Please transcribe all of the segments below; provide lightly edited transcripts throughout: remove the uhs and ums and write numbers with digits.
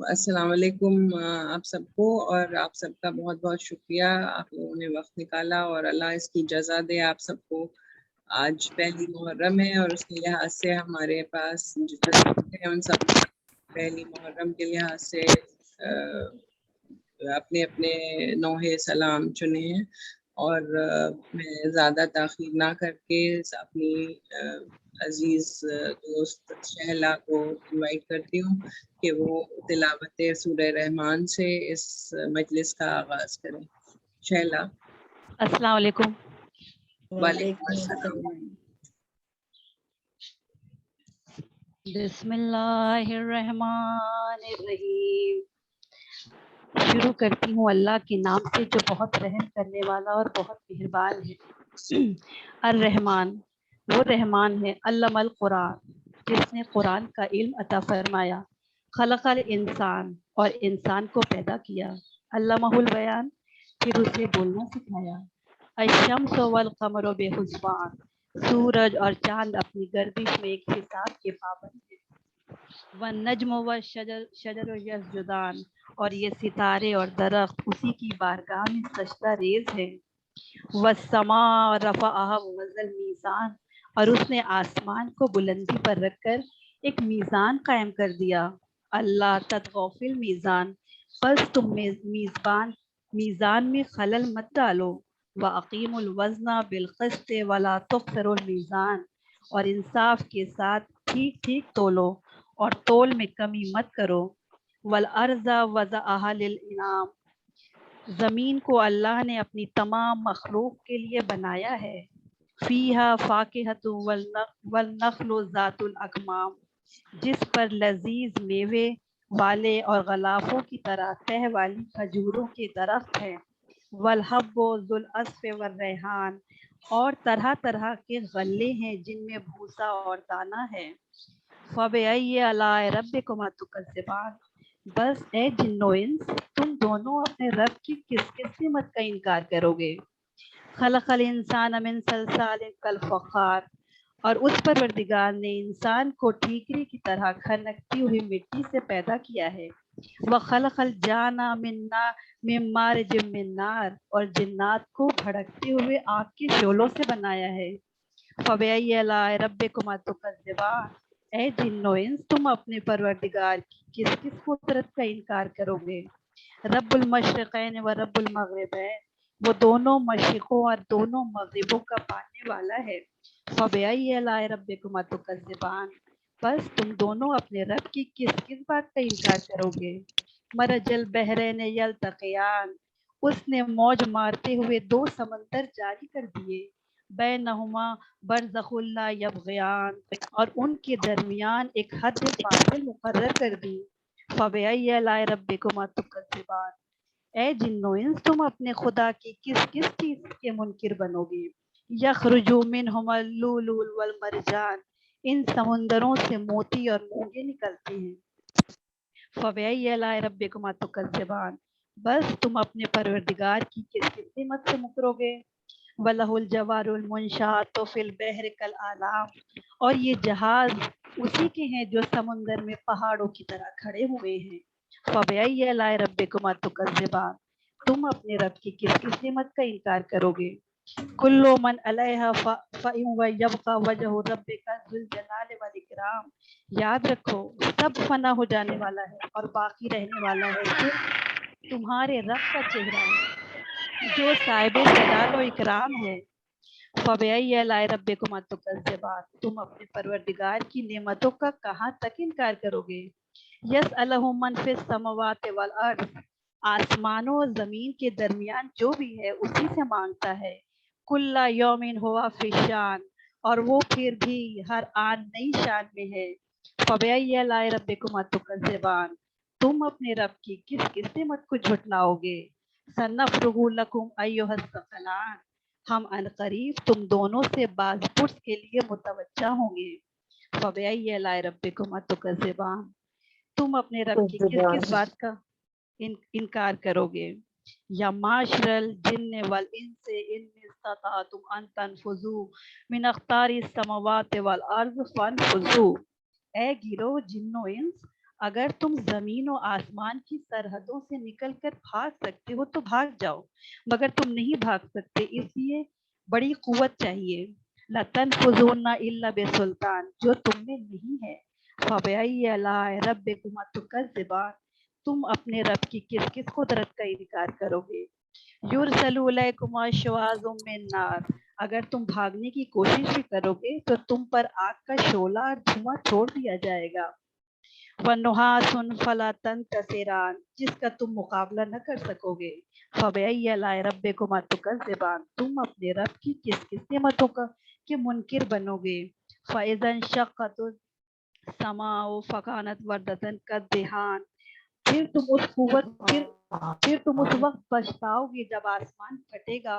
السلام علیکم آپ سب کو، اور آپ سب کا بہت بہت شکریہ، آپ لوگوں نے وقت نکالا، اور اللہ اس کی جزا دے آپ سب کو۔ آج پہلی محرم ہے، اور اس کے لحاظ سے ہمارے پاس جتنے ہیں ان سب نے پہلی محرم کے لحاظ سے اپنے اپنے نوحے سلام چنے ہیں، اور میں زیادہ تاخیر نہ کر کے اپنی عزیز دوست شہلا کو انوائٹ کرتی ہوں کہ وہ تلاوت سورہ رحمان سے اس مجلس کا آغاز کریں۔ شہلا۔ السلام علیکم۔ وعلیکم السلام۔ بسم اللہ الرحمن الرحیم۔ شروع کرتی ہوں اللہ کے نام سے جو بہت رحم کرنے والا اور بہت مہربان ہے۔ الرحمن، وہ رحمان ہے، علم القرآن، جس نے قرآن کا علم عطا فرمایا، خلق الانسان، اور انسان کو پیدا کیا، علمہ البیان، پھر اسے بولنا سکھایا، الشمس والقمر بحسبان، سورج اور چاند اپنی گردش میں ایک حساب کے پابند ہیں، والنجم والشجر یسجدان، اور یہ ستارے اور درخت اسی کی بارگاہ میں سجدہ ریز ہیں، والسماء رفعها ووضع الميزان، اور اس نے آسمان کو بلندی پر رکھ کر ایک میزان قائم کر دیا، اللہ تطغوا فی المیزان، بس تم میزان میں خلل مت ڈالو، وَأَقِیمُوا الْوَزْنَ بِالْقِسْطِ وَلَا تُخْسِرُوا الْمِیزَانَ، اور انصاف کے ساتھ ٹھیک ٹھیک تولو اور تول میں کمی مت کرو، وَالْأَرْضَ وَضَعَهَا لِلْأَنَامِ، زمین کو اللہ نے اپنی تمام مخلوق کے لیے بنایا ہے، فِیہَا فَاکِہَةٌ وَالنَّخْلُ ذَاتُ الْأَکْمَامِ، جس پر لذیذ میوے والے اور غلافوں کی طرح تہ والی کھجوروں کے درخت ہیں، والحب ذو العصف والریحان، اور طرح طرح کے غلے ہیں جن میں بھوسا اور دانہ ہے، فَبِأَيِّ آلَاءِ رَبِّكُمَا تُکَذِّبَانِ، بس اے جن و انس، تم دونوں اپنے رب کی کس کس نعمت کا انکار کرو گے، خلق الانسان من صلصال کالفخار، اور اس پروردگار نے انسان کو ٹھیکری کی طرح کھنکتی ہوئی مٹی سے پیدا کیا ہے، وخلق الجان من مارج من نار، اور جنات کو بھڑکتے ہوئے آگ کے شعلوں سے بنایا ہے، فَبِأَيِّ آلَاءِ رَبِّكُمَا تُکَذِّبَانِ، اے جن و انس، تم اپنے پروردگار کی کس کس قدرت کا انکار کرو گے، رب المشرقین و رب المغربین، وہ دونوں مشرقوں اور دونوں مغربوں کا پانے والا ہے، فَبِأَيِّ آلَاءِ رَبِّكُمَا تُکَذِّبَانِ، بس تم دونوں اپنے رب کی کس کس بات کا انکار کرو گے، مرج البحرین یلتقیان، اس نے موج مارتے ہوئے دو سمندر جاری کر دیے، بینہما برزخ لا یبغیان، اور ان کے درمیان ایک حد فاصل مقرر کر دی، فَبِأَيِّ آلَاءِ رَبِّكُمَا تُکَذِّبَانِ، اے جن و انس، تم اپنے خدا کی کس کس چیز کے منکر بنو گے، یخرج منہما اللؤلؤ والمرجان، ان سمندروں سے موتی اور مونگے نکلتے ہیں، فَبِأَيِّ آلَاءِ رَبِّكُمَا تُکَذِّبَانِ، بس تم اپنے پروردگار کی کس کس نعمت سے مکرو گے، وَلَهُ الْجَوَارُ الْمُنشَآتُ فِي الْبَحْرِ كَالْأَعْلَامِ، اور یہ جہاز اسی کے ہیں جو سمندر میں پہاڑوں کی طرح کھڑے ہوئے ہیں، فَبِأَيِّ آلَاءِ رَبِّكُمَا تُکَذِّبَانِ، تم اپنے رب کی کس کس نعمت کا انکار کرو گے، کل من علیہا فإن ویبقى وجہ ربک ذو الجلال والاکرام، یاد رکھو سب فنا ہو جانے والا ہے اور باقی رہنے والا ہے صرف تمہارے رب کا چہرہ جو صاحب جلال و اکرام ہے، فَبِأَيِّ آلَاءِ رَبِّكُمَا تُکَذِّبَانِ، تم اپنے پروردگار کی نعمتوں کا کہاں تک انکار کرو گے، یسألہ من فی السماوات والارض، آسمانوں اور زمین کے درمیان جو بھی ہے اسی سے مانگتا ہے، کل یوم ہوا فی شان، اور وہ پھر بھی ہر آن نئی شان میں ہے، فَبِأَيِّ آلَاءِ رَبِّكُمَا تُکَذِّبَانِ، تم اپنے رب کی کس کس نعمت کو جھٹلاؤ گے، سَنَفْرُغُ لَكُمْ أَيُّهَ الثَّقَلَانِ، ہم عنقریب تم دونوں سے باز پرس کے لیے متوجہ ہوں گے، فَبِأَيِّ آلَاءِ رَبِّكُمَا تُکَذِّبَانِ، تم اپنے رب کی کس کس بات کا انکار کرو گے، یا معاشر الجن والانس ان استطعتم ان تنفذوا من اقطار السماوات والارض فانفذوا، اے گروہ جن و انس، اگر تم زمین و آسمان کی سرحدوں سے نکل کر بھاگ سکتے ہو تو بھاگ جاؤ، مگر تم نہیں بھاگ سکتے، اس لیے بڑی قوت چاہیے۔ لَتَنفُذُونَ إِلَّا بِسُلْطَان، جو تم میں نہیں ہے۔ فَبِأَيِّ آلَاءِ رَبِّكُمَا تُكَذِّبَانِ، تم اپنے رب کی کس کس قدرت کا انکار کرو گے۔ یُرْسَلُ إِلَيْكُمَا شِوَاظٌ مِّن نَّارٍ، اگر تم بھاگنے کی کوشش بھی کرو گے تو تم پر آگ کا شعلہ اور دھواں چھوڑ دیا جائے گا۔ وَنُحَاسٌ فَلَا تَنتَصِرَانِ، جس کا تم مقابلہ نہ کر سکو گے۔ فَبِأَيِّ آلَاءِ رَبِّكُمَا تُكَذِّبَانِ، تم اپنے رب کی کس کس نعمتوں کا کے منکر بنو گے۔ فَإِذَا انشَقَّتِ السَّمَاءُ فَكَانَتْ وَرْدَةً كَالدِّهَانِ، پھر تم اس وقت پچھتاؤ گے جب آسمان پھٹے گا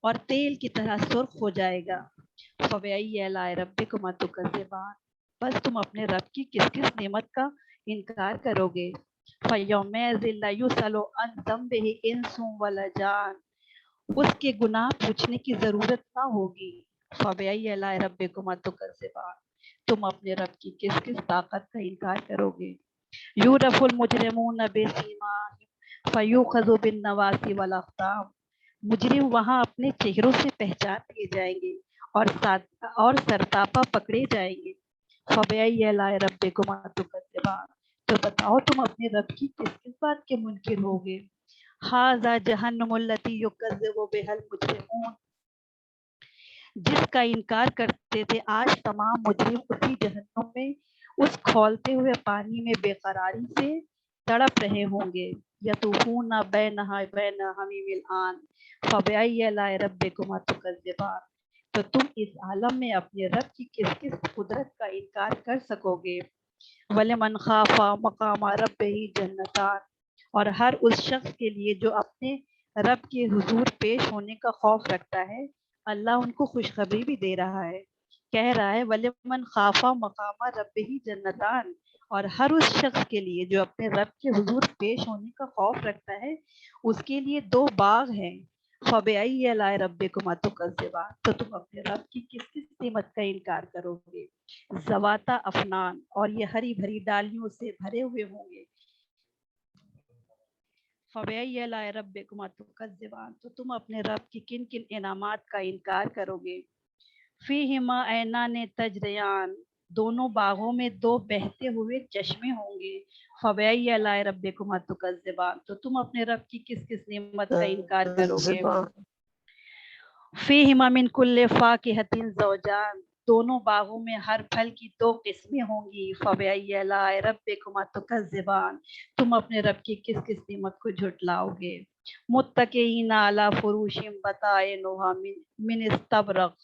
اور تیل کی طرح سرخ ہو جائے گا۔ فَبِأَيِّ آلَاءِ رَبِّكُمَا تُكَذِّبَانِ، بس تم اپنے رب کی کس کس نعمت کا انکار کرو گے۔ فَيَوْمَئِذٍ لَا يُسْأَلُ عَنْ ذَنبِهِ إِنسٌ وَلَا جَانٌ، اس کے گناہ پوچھنے کی ضرورت نہ ہوگی۔ فَبِأَيِّ آلَاءِ رَبِّكُمَا تُكَذِّبَانِ، تم اپنے رب کی کس کس طاقت کا انکار کرو گے۔ یُعْرَفُ الْمُجْرِمُونَ بِسِیمَاهُمْ فَیُؤْخَذُ بِالنَّوَاصِی وَالْأَقْدَامِ، مجرم وہاں اپنے چہروں سے پہچان لیے جائیں گے اور سرتاپا پکڑے جائیں گے۔ فَبِأَيِّ آلَاءِ رَبِّكُمَا تُكَذِّبَانِ، تو بتاؤ تم اپنے رب کی کس کس بات کے منکر ہوگے۔ ھذا جہنم التی یکذب بہا المجرمون، جس کا انکار کرتے تھے آج تمام مجرم اسی جہنم میں اس کھولتے ہوئے پانی میں بے قراری سے تڑپ رہے ہوں گے۔ یطوفون بینہا بین حمیم الآن فبأی آلاء ربکما تکذبان، تو تم اس عالم میں اپنے رب کی کس کس قدرت کا انکار کر سکو گے۔ وَلِمَنْ خَافَ مَقَامَ رَبِّهِ جَنَّتَانِ، اور ہر اس شخص کے لیے جو اپنے رب کے حضور پیش ہونے کا خوف رکھتا ہے، اللہ ان کو خوشخبری بھی دے رہا ہے، کہہ رہا ہے وَلِمَنْ خَافَ مَقَامَ رَبِّهِ جَنَّتَانِ، اور ہر اس شخص کے لیے جو اپنے رب کے حضور پیش ہونے کا خوف رکھتا ہے، اس کے لیے دو باغ ہیں۔ فَبِأَيِّ آلاء رَبِّكُمَا تُكَذِّبَانِ، تو تم اپنے رب کی کس کس نعمت کا انکار کرو گے۔ ذواتا افنان، اور یہ ہری بھری ڈالیوں سے بھرے ہوئے ہوں گے۔ فَبِأَيِّ آلاء رَبِّكُمَا تُكَذِّبَانِ، تو تم اپنے رب کی کن کن انعامات کا انکار کرو گے۔ فِيهِمَا عَيْنَانِ تَجْرِيَانِ، دونوں باغوں میں دو بہتے ہوئے چشمے ہوں گے۔ فَبِأَيِّ آلاء رَبِّكُمَا تُكَذِّبَانِ، تو تم اپنے رب کی کس کس نعمت کا انکار کرو گے۔ فِيهِمَا مِن كُلِّ فَاكِهَةٍ زَوْجَانِ، دونوں باغوں میں ہر پھل کی دو قسمیں ہوں گی۔ فَبِأَيِّ آلاء رَبِّكُمَا تُكَذِّبَانِ، تم اپنے رب کی کس کس نعمت کو جھٹلاؤ گے۔ مُتَّكِئِينَ عَلَىٰ فُرُوشٍ بَطَائِنُهَا مِنْ اسْتَبْرَقٍ،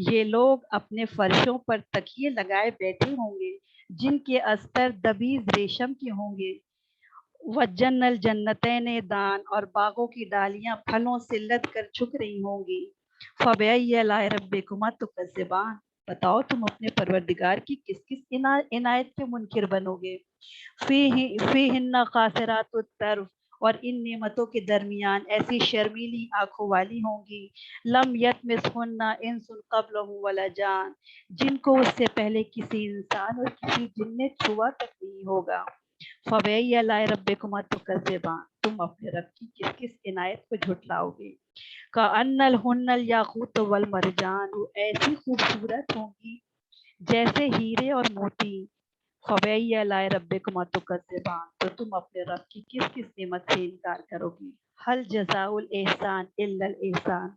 یہ لوگ اپنے فرشوں پر تکیے لگائے بیٹھے ہوں گے جن کے استر دبیز ریشم کے ہوں گے۔ وَجَّنَّ الْجَنَّتَيْنِ دَانٍ، اور باغوں کی ڈالیاں پھلوں سے لد کر جھک رہی ہوں گی۔ فَبِأَيِّ آلاء رَبِّكُمَا تُكَذِّبَانِ، بتاؤ تم اپنے پروردگار کی کس کس عنایت کے منکر بنو گے۔ فِيهِنَّ قَاصِرَاتُ الطَّرْفِ، اور ان نعمتوں کے درمیان ایسی شرمیلی آنکھوں والی ہوں گی۔ لَمْ يَطْمِثْهُنَّ إِنسٌ قَبْلَهُمْ وَلَا جَانٌ، جن کو اس سے پہلے کسی انسان اور کسی جن نے چھوا تک نہیں ہوگا۔ فَبِأَيِّ آلاء رَبِّكُمَا تُكَذِّبَانِ، تم اپنے رب کی کس کس عنایت کو جھٹلاؤ گے۔ كَأَنَّهُنَّ الْيَاقُوتُ وَالْمَرْجَانُ، وہ ایسی خوبصورت ہوں گی جیسے ہیرے اور موتی۔ فَبِأَيِّ آلاء رَبِّكُمَا تُكَذِّبَانِ، تو تم اپنے رب کی کس کس نعمت سے انکار کرو گی۔ هَلْ جَزَاءُ الْإِحْسَانِ إِلَّا الْإِحْسَانُ،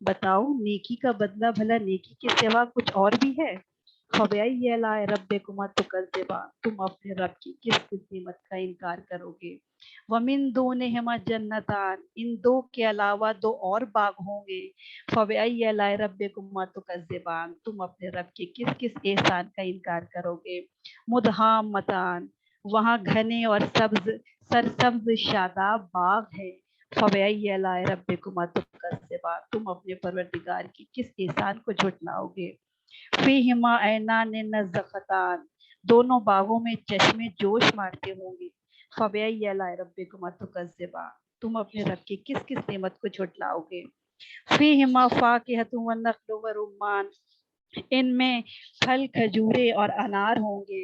بتاؤ نیکی کا بدلہ بھلا نیکی کے سوا کچھ اور بھی ہے۔ فَبِأَيِّ آلاء رَبِّكُمَا تُكَذِّبَانِ، تم اپنے رب کی کس کس نعمت کا انکار کرو گے۔ وَمِن دُونِهِمَا جَنَّتَانِ، ان دو کے علاوہ دو اور باغ ہوں گے۔ فَبِأَيِّ آلاء رَبِّكُمَا تُكَذِّبَانِ، تم اپنے رب کے کس کس احسان کا انکار کرو گے۔ مُدْحَامَّتَانِ، وہاں گھنے اور سرسبز شاداب باغ ہے۔ فَبِأَيِّ آلاء رَبِّكُمَا تُكَذِّبَانِ، تم اپنے پروردگار کی کس احسان کو جھٹلاؤ گے۔ فِيهِمَا عَيْنَانِ نَضَّاخَتَانِ، دونوں باغوں میں چشمے جوش مارتے ہوں گے۔ فَبِأَيِّ آلاء رَبِّكُمَا تُكَذِّبَانِ، تم اپنے رب کی کس کس نعمت کو جھٹلاؤ گے۔ فِيهِمَا فَاكِهَةٌ وَالنَّخْلُ وَالرُّمَّانُ، ان میں پھل کھجورے اور انار ہوں گے۔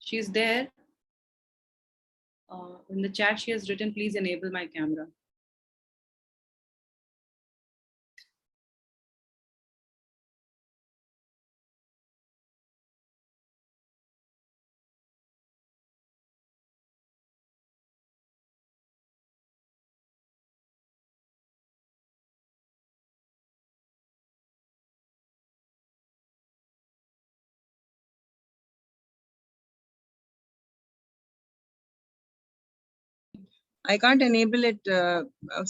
She is there. In the chat she has written please enable my camera. I can't enable it,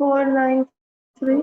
493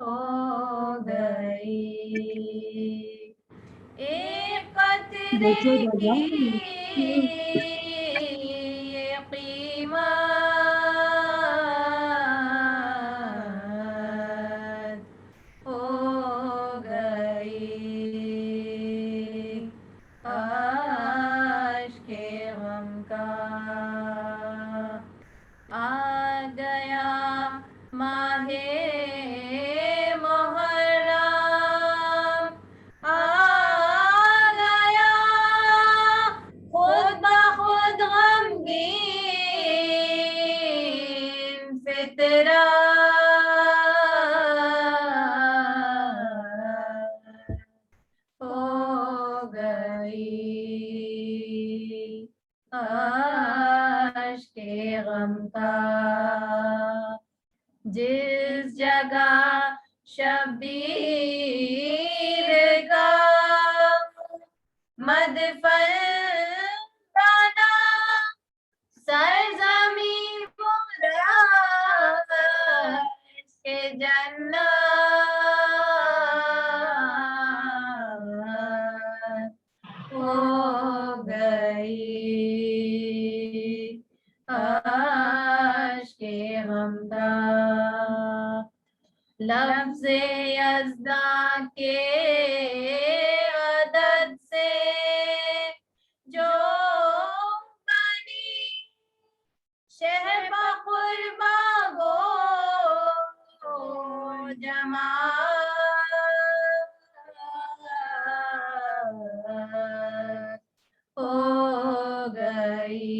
ہو گئی ایک قطرے کی یہ قیمت ہو گئی کاش کے غم کا آ گیا ماہ محرم آ گیا خود بخود غمگین فطرت ہو گئی کاش کے غم کا جس جگہ شبیر کا مدفن بنا سرزمین پورش کے جنت ہو گئی کاش کے غم کا لفظ یزداں کے عدد سے جو بنی شہر بقربا گو جماعت ہو گئی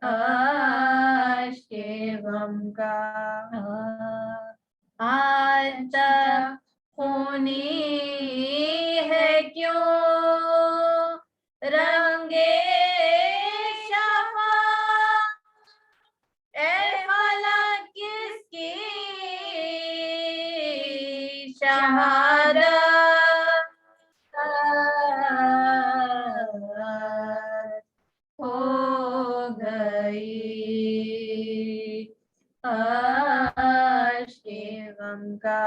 کاش کے غم کا آج تک خونی ہے کیوں رنگے شفا اے فلک کس کی شہادت ہو گئی کاش کے غم کا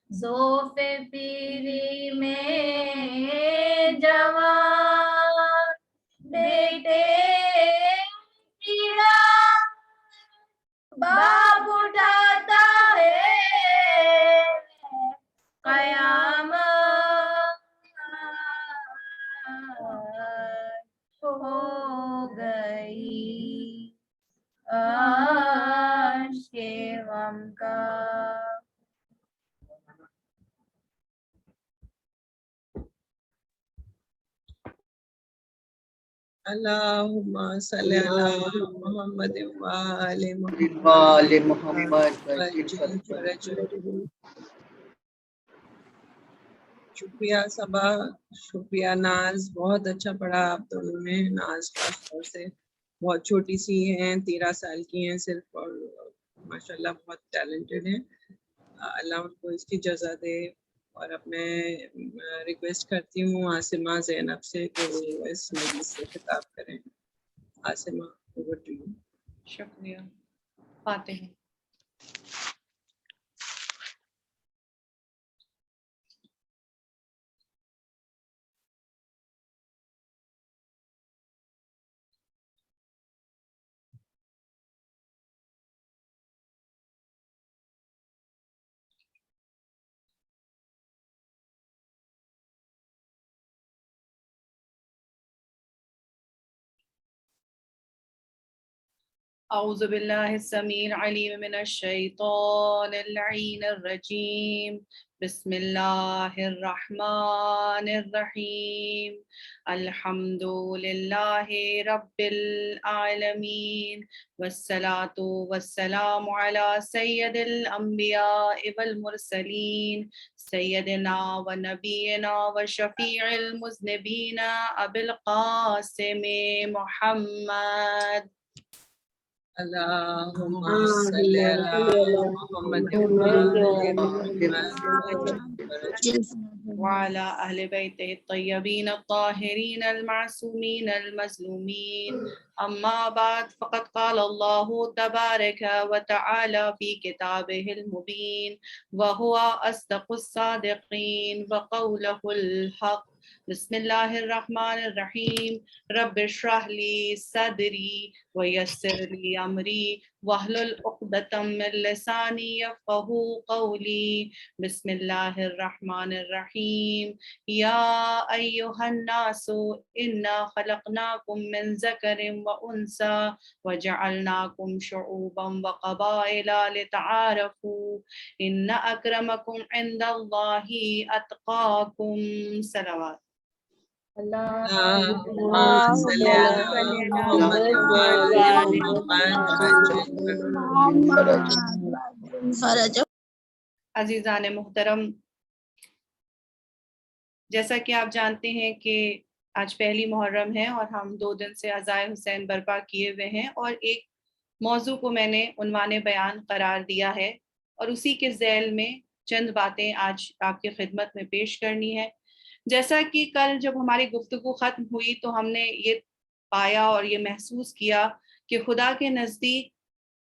ذوف پیری میں جوان بیٹے پیڑا باپ اٹھاتا ہے قیامت ہو گئی کاش کے غم کا اللہم صلی علی محمد وآل محمد وآل محمد شکریہ صبا، شکریہ ناز، بہت اچھا پڑھا آپ دونوں نے. ناز خاص طور سے بہت چھوٹی سی ہیں، 13 سال کی ہیں صرف، اور ماشاءاللہ بہت ٹیلنٹڈ ہیں. اللہ ان کو اس کی جزا دے. اور اب میں ریکویسٹ کرتی ہوں عاصمہ زینب سے کہ وہ اس مجلس سے خطاب کریں. Asma over to you. شکریہ. فاتحہ. اعوذ باللہ السمیع العلیم من الشیطان اللعین الرجیم. بسم اللہ الرحمن الرحیم. الحمد للہ رب العالمین والصلاة والسلام علی سید الانبیاء والمرسلین سیدنا و نبینا و شفیع المذنبین ابی القاسم محمد. اللہم صلی علی محمد وآل محمد. وعلى أهل بيته الطيبين الطاهرين المعصومين المظلومين أما بعد فقد قال الله تبارك وتعالى في كتابه المبين وهو أصدق الصادقين وقوله الحق بسم الله الرحمن الرحيم رب اشرح لي صدري ويسر لي أمري واحلل عقدة من لساني يفقهوا قولي بسم الله الرحمن الرحيم يا أيها الناس إنا خلقناكم من ذكر وأنثى وجعلناكم شعوبا وقبائل لتعارفوا إن أكرمكم عند الله أتقاكم. صلوات. اللهم صل على محمد وآل محمد. عزیزان محترم، جیسا کہ آپ جانتے ہیں کہ آج پہلی محرم ہے اور ہم 2 دن سے عزائے حسین برپا کیے ہوئے ہیں، اور ایک موضوع کو میں نے عنوان بیان قرار دیا ہے اور اسی کے ذیل میں چند باتیں آج آپ کی خدمت میں پیش کرنی ہے. جیسا کہ کل جب ہماری گفتگو ختم ہوئی تو ہم نے یہ پایا اور یہ محسوس کیا کہ خدا کے نزدیک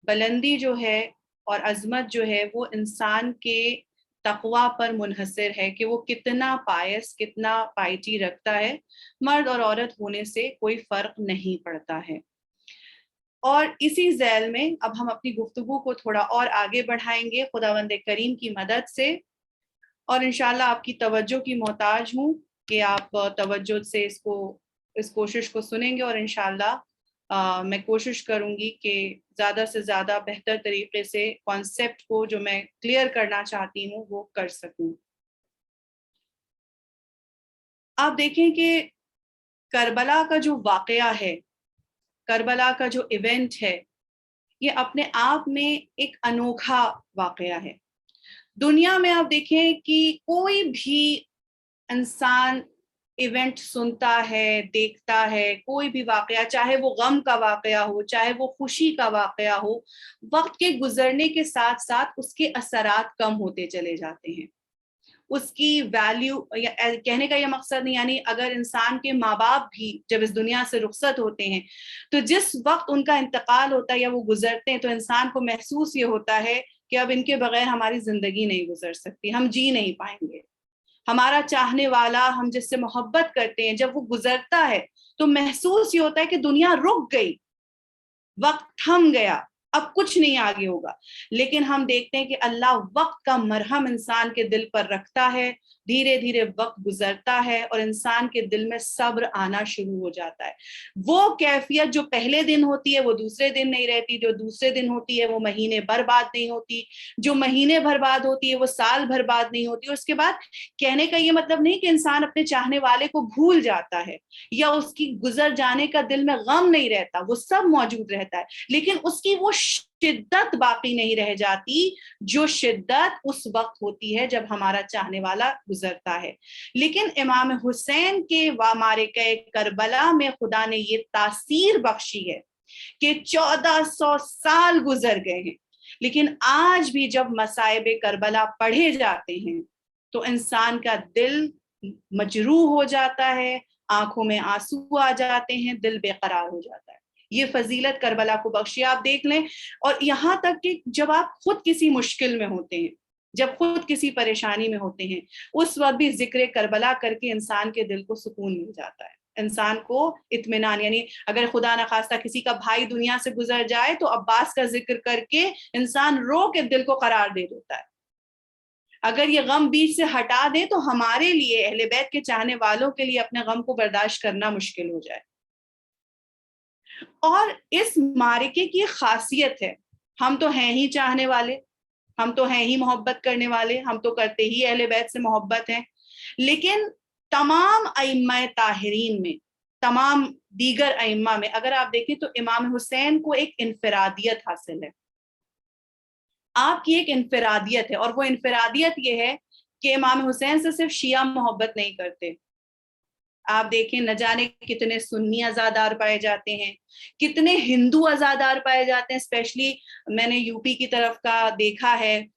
بلندی جو ہے اور عظمت جو ہے وہ انسان کے تقوی پر منحصر ہے کہ وہ کتنا پائس، کتنا پائٹی رکھتا ہے. مرد اور عورت ہونے سے کوئی فرق نہیں پڑتا ہے. اور اسی ذیل میں اب ہم اپنی گفتگو کو تھوڑا اور آگے بڑھائیں گے خداوند کریم کی مدد سے، اور انشاءاللہ آپ کی توجہ کی محتاج ہوں کہ آپ توجہ سے اس کوشش کو سنیں گے، اور انشاءاللہ میں کوشش کروں گی کہ زیادہ سے زیادہ بہتر طریقے سے کانسیپٹ کو جو میں کلیئر کرنا چاہتی ہوں وہ کر سکوں. آپ دیکھیں کہ کربلا کا جو واقعہ ہے، کربلا کا جو ایونٹ ہے، یہ اپنے آپ میں ایک انوکھا واقعہ ہے. دنیا میں آپ دیکھیں کہ کوئی بھی انسان ایونٹ سنتا ہے، دیکھتا ہے، کوئی بھی واقعہ، چاہے وہ غم کا واقعہ ہو، چاہے وہ خوشی کا واقعہ ہو، وقت کے گزرنے کے ساتھ ساتھ اس کے اثرات کم ہوتے چلے جاتے ہیں. اس کی ویلیو، کہنے کا یہ مقصد نہیں، یعنی اگر انسان کے ماں باپ بھی جب اس دنیا سے رخصت ہوتے ہیں تو جس وقت ان کا انتقال ہوتا ہے یا وہ گزرتے ہیں تو انسان کو محسوس یہ ہوتا ہے کہ اب ان کے بغیر ہماری زندگی نہیں گزر سکتی، ہم جی نہیں پائیں گے. ہمارا چاہنے والا، ہم جس سے محبت کرتے ہیں، جب وہ گزرتا ہے تو محسوس یہ ہوتا ہے کہ دنیا رک گئی، وقت تھم گیا، اب کچھ نہیں آگے ہوگا. لیکن ہم دیکھتے ہیں کہ اللہ وقت کا مرہم انسان کے دل پر رکھتا ہے، دھیرے دھیرے وقت گزرتا ہے اور انسان کے دل میں صبر آنا شروع ہو جاتا ہے. وہ کیفیت جو پہلے دن ہوتی ہے وہ دوسرے دن نہیں رہتی، جو دوسرے دن ہوتی ہے وہ مہینے بھر بعد نہیں ہوتی، جو مہینے بھر بعد ہوتی ہے وہ سال بھر بعد نہیں ہوتی. اور اس کے بعد کہنے کا یہ مطلب نہیں کہ انسان اپنے چاہنے والے کو بھول جاتا ہے یا اس کی گزر جانے کا دل میں غم نہیں رہتا، وہ سب موجود رہتا ہے، لیکن اس کی وہ شدت باقی نہیں رہ جاتی جو شدت اس وقت ہوتی ہے جب ہمارا چاہنے والا گزرتا ہے. لیکن امام حسین کے معرکہ کربلا میں خدا نے یہ تاثیر بخشی ہے کہ 1400 سال گزر گئے ہیں، لیکن آج بھی جب مصائب کربلا پڑھے جاتے ہیں تو انسان کا دل مجروح ہو جاتا ہے، آنکھوں میں آنسو آ جاتے ہیں، دل بے قرار ہو جاتا ہے. یہ فضیلت کربلا کو بخشی. آپ دیکھ لیں، اور یہاں تک کہ جب آپ خود کسی مشکل میں ہوتے ہیں، جب خود کسی پریشانی میں ہوتے ہیں، اس وقت بھی ذکر کربلا کر کے انسان کے دل کو سکون مل جاتا ہے، انسان کو اطمینان. یعنی اگر خدا نخواستہ کسی کا بھائی دنیا سے گزر جائے تو عباس کا ذکر کر کے انسان رو کے دل کو قرار دے دیتا ہے. اگر یہ غم بیچ سے ہٹا دے تو ہمارے لیے، اہل بیت کے چاہنے والوں کے لیے، اپنے غم کو برداشت کرنا مشکل ہو جائے. اور اس معرکے کی خاصیت ہے، ہم تو ہیں ہی چاہنے والے، ہم تو ہیں ہی محبت کرنے والے، ہم تو کرتے ہی اہل بیت سے محبت ہیں، لیکن تمام ائمہ طاہرین میں، تمام دیگر ائمہ میں اگر آپ دیکھیں تو امام حسین کو ایک انفرادیت حاصل ہے. آپ کی ایک انفرادیت ہے، اور وہ انفرادیت یہ ہے کہ امام حسین سے صرف شیعہ محبت نہیں کرتے. آپ دیکھیں نہ جانے کتنے سنی عزادار پائے جاتے ہیں، کتنے ہندو عزادار پائے جاتے ہیں. اسپیشلی میں نے یو پی کی طرف کا دیکھا ہے،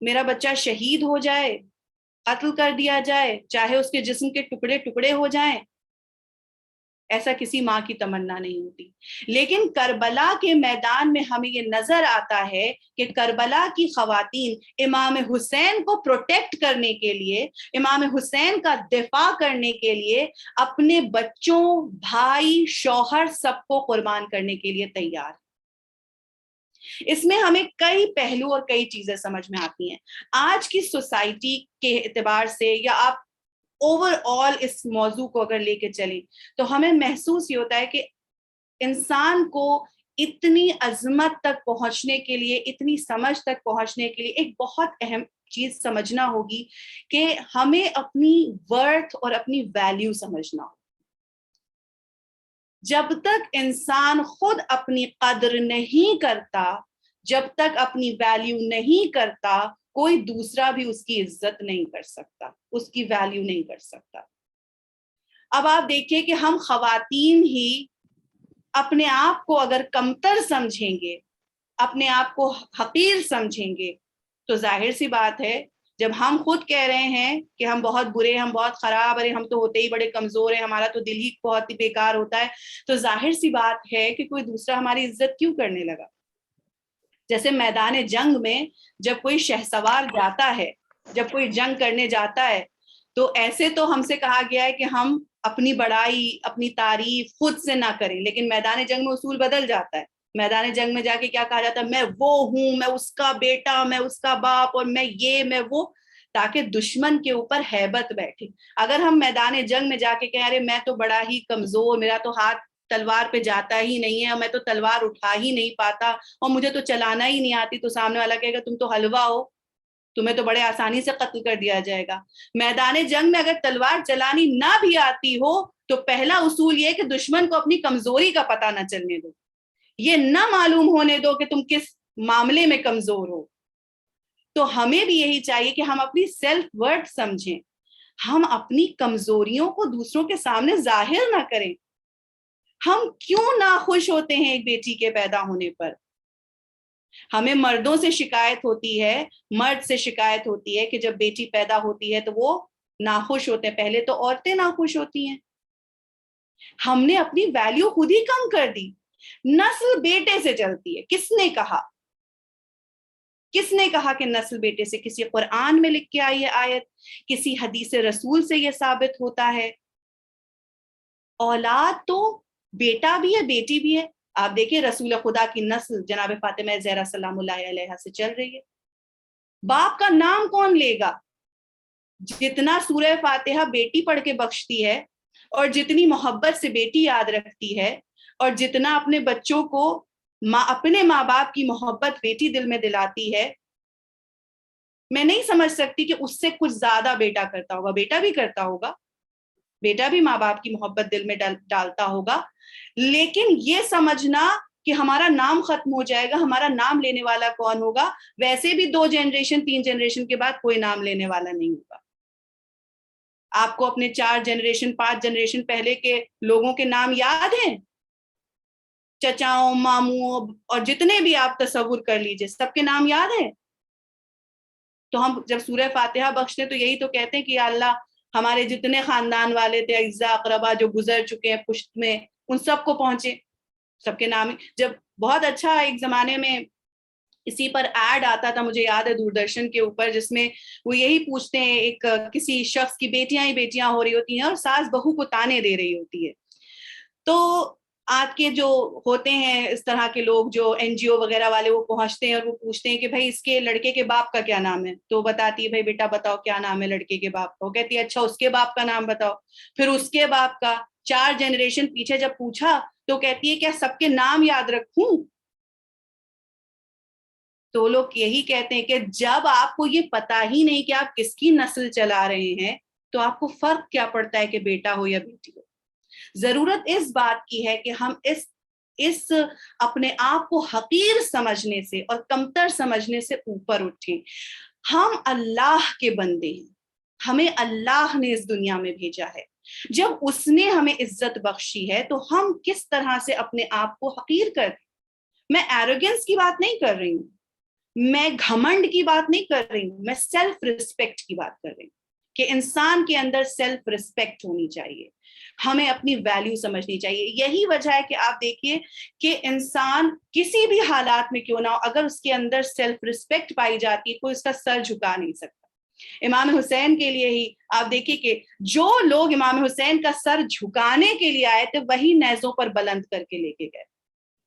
میرا بچہ شہید ہو جائے, قتل کر دیا جائے, چاہے اس کے جسم کے ٹکڑے ٹکڑے ہو جائیں, ایسا کسی ماں کی تمنا نہیں ہوتی. لیکن کربلا کے میدان میں ہمیں یہ نظر آتا ہے کہ کربلا کی خواتین امام حسین کو پروٹیکٹ کرنے کے لیے, امام حسین کا دفاع کرنے کے لیے اپنے بچوں, بھائی, شوہر سب کو قربان کرنے کے لیے تیار. اس میں ہمیں کئی پہلو اور کئی چیزیں سمجھ میں آتی ہیں. آج کی سوسائٹی کے اعتبار سے یا آپ اوور آل اس موضوع کو اگر لے کے چلیں تو ہمیں محسوس یہ ہوتا ہے کہ انسان کو اتنی عظمت تک پہنچنے کے لیے, اتنی سمجھ تک پہنچنے کے لیے ایک بہت اہم چیز سمجھنا ہوگی کہ ہمیں اپنی ورتھ اور اپنی ویلیو سمجھنا ہوگی. جب تک انسان خود اپنی قدر نہیں کرتا, جب تک اپنی ویلیو نہیں کرتا, کوئی دوسرا بھی اس کی عزت نہیں کر سکتا, اس کی ویلیو نہیں کر سکتا. اب آپ دیکھیے کہ ہم خواتین ہی اپنے آپ کو اگر کمتر سمجھیں گے, اپنے آپ کو حقیر سمجھیں گے, تو ظاہر سی بات ہے جب ہم خود کہہ رہے ہیں کہ ہم بہت برے, ہم بہت خراب, ارے ہم تو ہوتے ہی بڑے کمزور ہیں, ہمارا تو دل ہی بہت ہی بیکار ہوتا ہے, تو ظاہر سی بات ہے کہ کوئی دوسرا ہماری عزت کیوں کرنے لگا. جیسے میدان جنگ میں جب کوئی شہسوار جاتا ہے, جب کوئی جنگ کرنے جاتا ہے, تو ایسے تو ہم سے کہا گیا ہے کہ ہم اپنی بڑائی, اپنی تعریف خود سے نہ کریں, لیکن میدان جنگ میں اصول بدل جاتا ہے. میدان جنگ میں جا کے کیا کہا جاتا ہے, میں وہ ہوں, میں اس کا بیٹا, میں اس کا باپ, اور میں یہ, میں وہ, تاکہ دشمن کے اوپر ہیبت بیٹھے. اگر ہم میدان جنگ میں جا کے کہہ رہے میں تو بڑا ہی کمزور, میرا تو ہاتھ تلوار پہ جاتا ہی نہیں ہے, میں تو تلوار اٹھا ہی نہیں پاتا, اور مجھے تو چلانا ہی نہیں آتی, تو سامنے والا کہے گا تم تو حلوا ہو, تمہیں تو بڑے آسانی سے قتل کر دیا جائے گا. میدان جنگ میں اگر تلوار چلانی نہ بھی آتی ہو تو پہلا اصول یہ کہ دشمن کو اپنی کمزوری کا پتہ نہ چلنے دو, یہ نہ معلوم ہونے دو کہ تم کس معاملے میں کمزور ہو. تو ہمیں بھی یہی چاہیے کہ ہم اپنی سیلف ورتھ سمجھیں, ہم اپنی کمزوریوں کو دوسروں کے سامنے ظاہر نہ کریں. ہم کیوں ناخوش ہوتے ہیں ایک بیٹی کے پیدا ہونے پر؟ ہمیں مردوں سے شکایت ہوتی ہے, مرد سے شکایت ہوتی ہے کہ جب بیٹی پیدا ہوتی ہے تو وہ ناخوش ہوتے ہیں. پہلے تو عورتیں ناخوش ہوتی ہیں. ہم نے اپنی ویلیو خود ہی کم کر دی. نسل بیٹے سے چلتی ہے. کس نے کہا, کس نے کہا کہ نسل بیٹے سے؟ کسی قرآن میں لکھ کے آئی ہے آیت, کسی حدیث رسول سے یہ ثابت ہوتا ہے. اولاد تو بیٹا بھی ہے, بیٹی بھی ہے. آپ دیکھیں رسول خدا کی نسل جناب فاطمہ زہرا سلام اللہ علیہا سے چل رہی ہے. باپ کا نام کون لے گا؟ جتنا سورہ فاتحہ بیٹی پڑھ کے بخشتی ہے, اور جتنی محبت سے بیٹی یاد رکھتی ہے, اور جتنا اپنے بچوں کو اپنے ماں باپ کی محبت بیٹی دل میں دلاتی ہے, میں نہیں سمجھ سکتی کہ اس سے کچھ زیادہ بیٹا کرتا ہوگا. بیٹا بھی کرتا ہوگا, بیٹا بھی ماں باپ کی محبت دل میں ڈالتا ہوگا, لیکن یہ سمجھنا کہ ہمارا نام ختم ہو جائے گا, ہمارا نام لینے والا کون ہوگا؟ ویسے بھی 2 جنریشن 3 جنریشن کے بعد کوئی نام لینے والا نہیں ہوگا. آپ کو اپنے 4 جنریشن 5 جنریشن پہلے کے لوگوں کے نام یاد ہیں؟ چچاؤں, ماموں, اور جتنے بھی آپ تصور کر لیجئے, سب کے نام یاد ہیں. تو ہم جب سورہ فاتحہ بخشتے تو یہی تو کہتے ہیں کہ یا اللہ ہمارے جتنے خاندان والے تھے, اعزاء اقربا جو گزر چکے ہیں پشت میں, ان سب کو پہنچے, سب کے نام. جب بہت اچھا ایک زمانے میں اسی پر ایڈ آتا تھا, مجھے یاد ہے دوردرشن کے اوپر, جس میں وہ یہی پوچھتے ہیں, ایک کسی شخص کی بیٹیاں ہی بیٹیاں ہو رہی ہوتی ہیں اور ساس بہو کو تانے دے رہی ہوتی ہے. تو آج کے جو ہوتے ہیں اس طرح کے لوگ, جو NGO وغیرہ والے, وہ پہنچتے ہیں اور وہ پوچھتے ہیں کہ بھائی اس کے لڑکے کے باپ کا کیا نام ہے؟ تو بتاتی ہے بھائی بیٹا بتاؤ کیا نام ہے لڑکے کے باپ کا. وہ کہتی ہے اچھا اس کے باپ کا نام بتاؤ. پھر اس کے باپ کا. 4 جنریشن پیچھے جب پوچھا تو کہتی ہے کیا سب کے نام یاد رکھوں؟ تو لوگ یہی کہتے ہیں کہ جب آپ کو یہ پتا ہی نہیں کہ آپ کس کی نسل چلا رہے ہیں, تو آپ کو فرق کیا پڑتا ہے کہ بیٹا ہو یا بیٹی ہو. ضرورت اس بات کی ہے کہ ہم اس اپنے آپ کو حقیر سمجھنے سے اور کمتر سمجھنے سے اوپر اٹھیں. ہم اللہ کے بندے ہیں, ہمیں اللہ نے اس دنیا میں بھیجا ہے. جب اس نے ہمیں عزت بخشی ہے تو ہم کس طرح سے اپنے آپ کو حقیر کر دیں. میں ایروگنس کی بات نہیں کر رہی ہوں, میں گھمنڈ کی بات نہیں کر رہی ہوں, میں سیلف رسپیکٹ کی بات کر رہی ہوں کہ انسان کے اندر سیلف رسپیکٹ ہونی چاہیے, ہمیں اپنی ویلیو سمجھنی چاہیے. یہی وجہ ہے کہ آپ دیکھیے کہ انسان کسی بھی حالات میں کیوں نہ ہو, اگر اس کے اندر سیلف رسپیکٹ پائی جاتی ہے, کوئی اس کا سر جھکا نہیں سکتا. امام حسین کے لیے ہی آپ دیکھیے کہ جو لوگ امام حسین کا سر جھکانے کے لیے آئے تھے وہی نیزوں پر بلند کر کے لے کے گئے.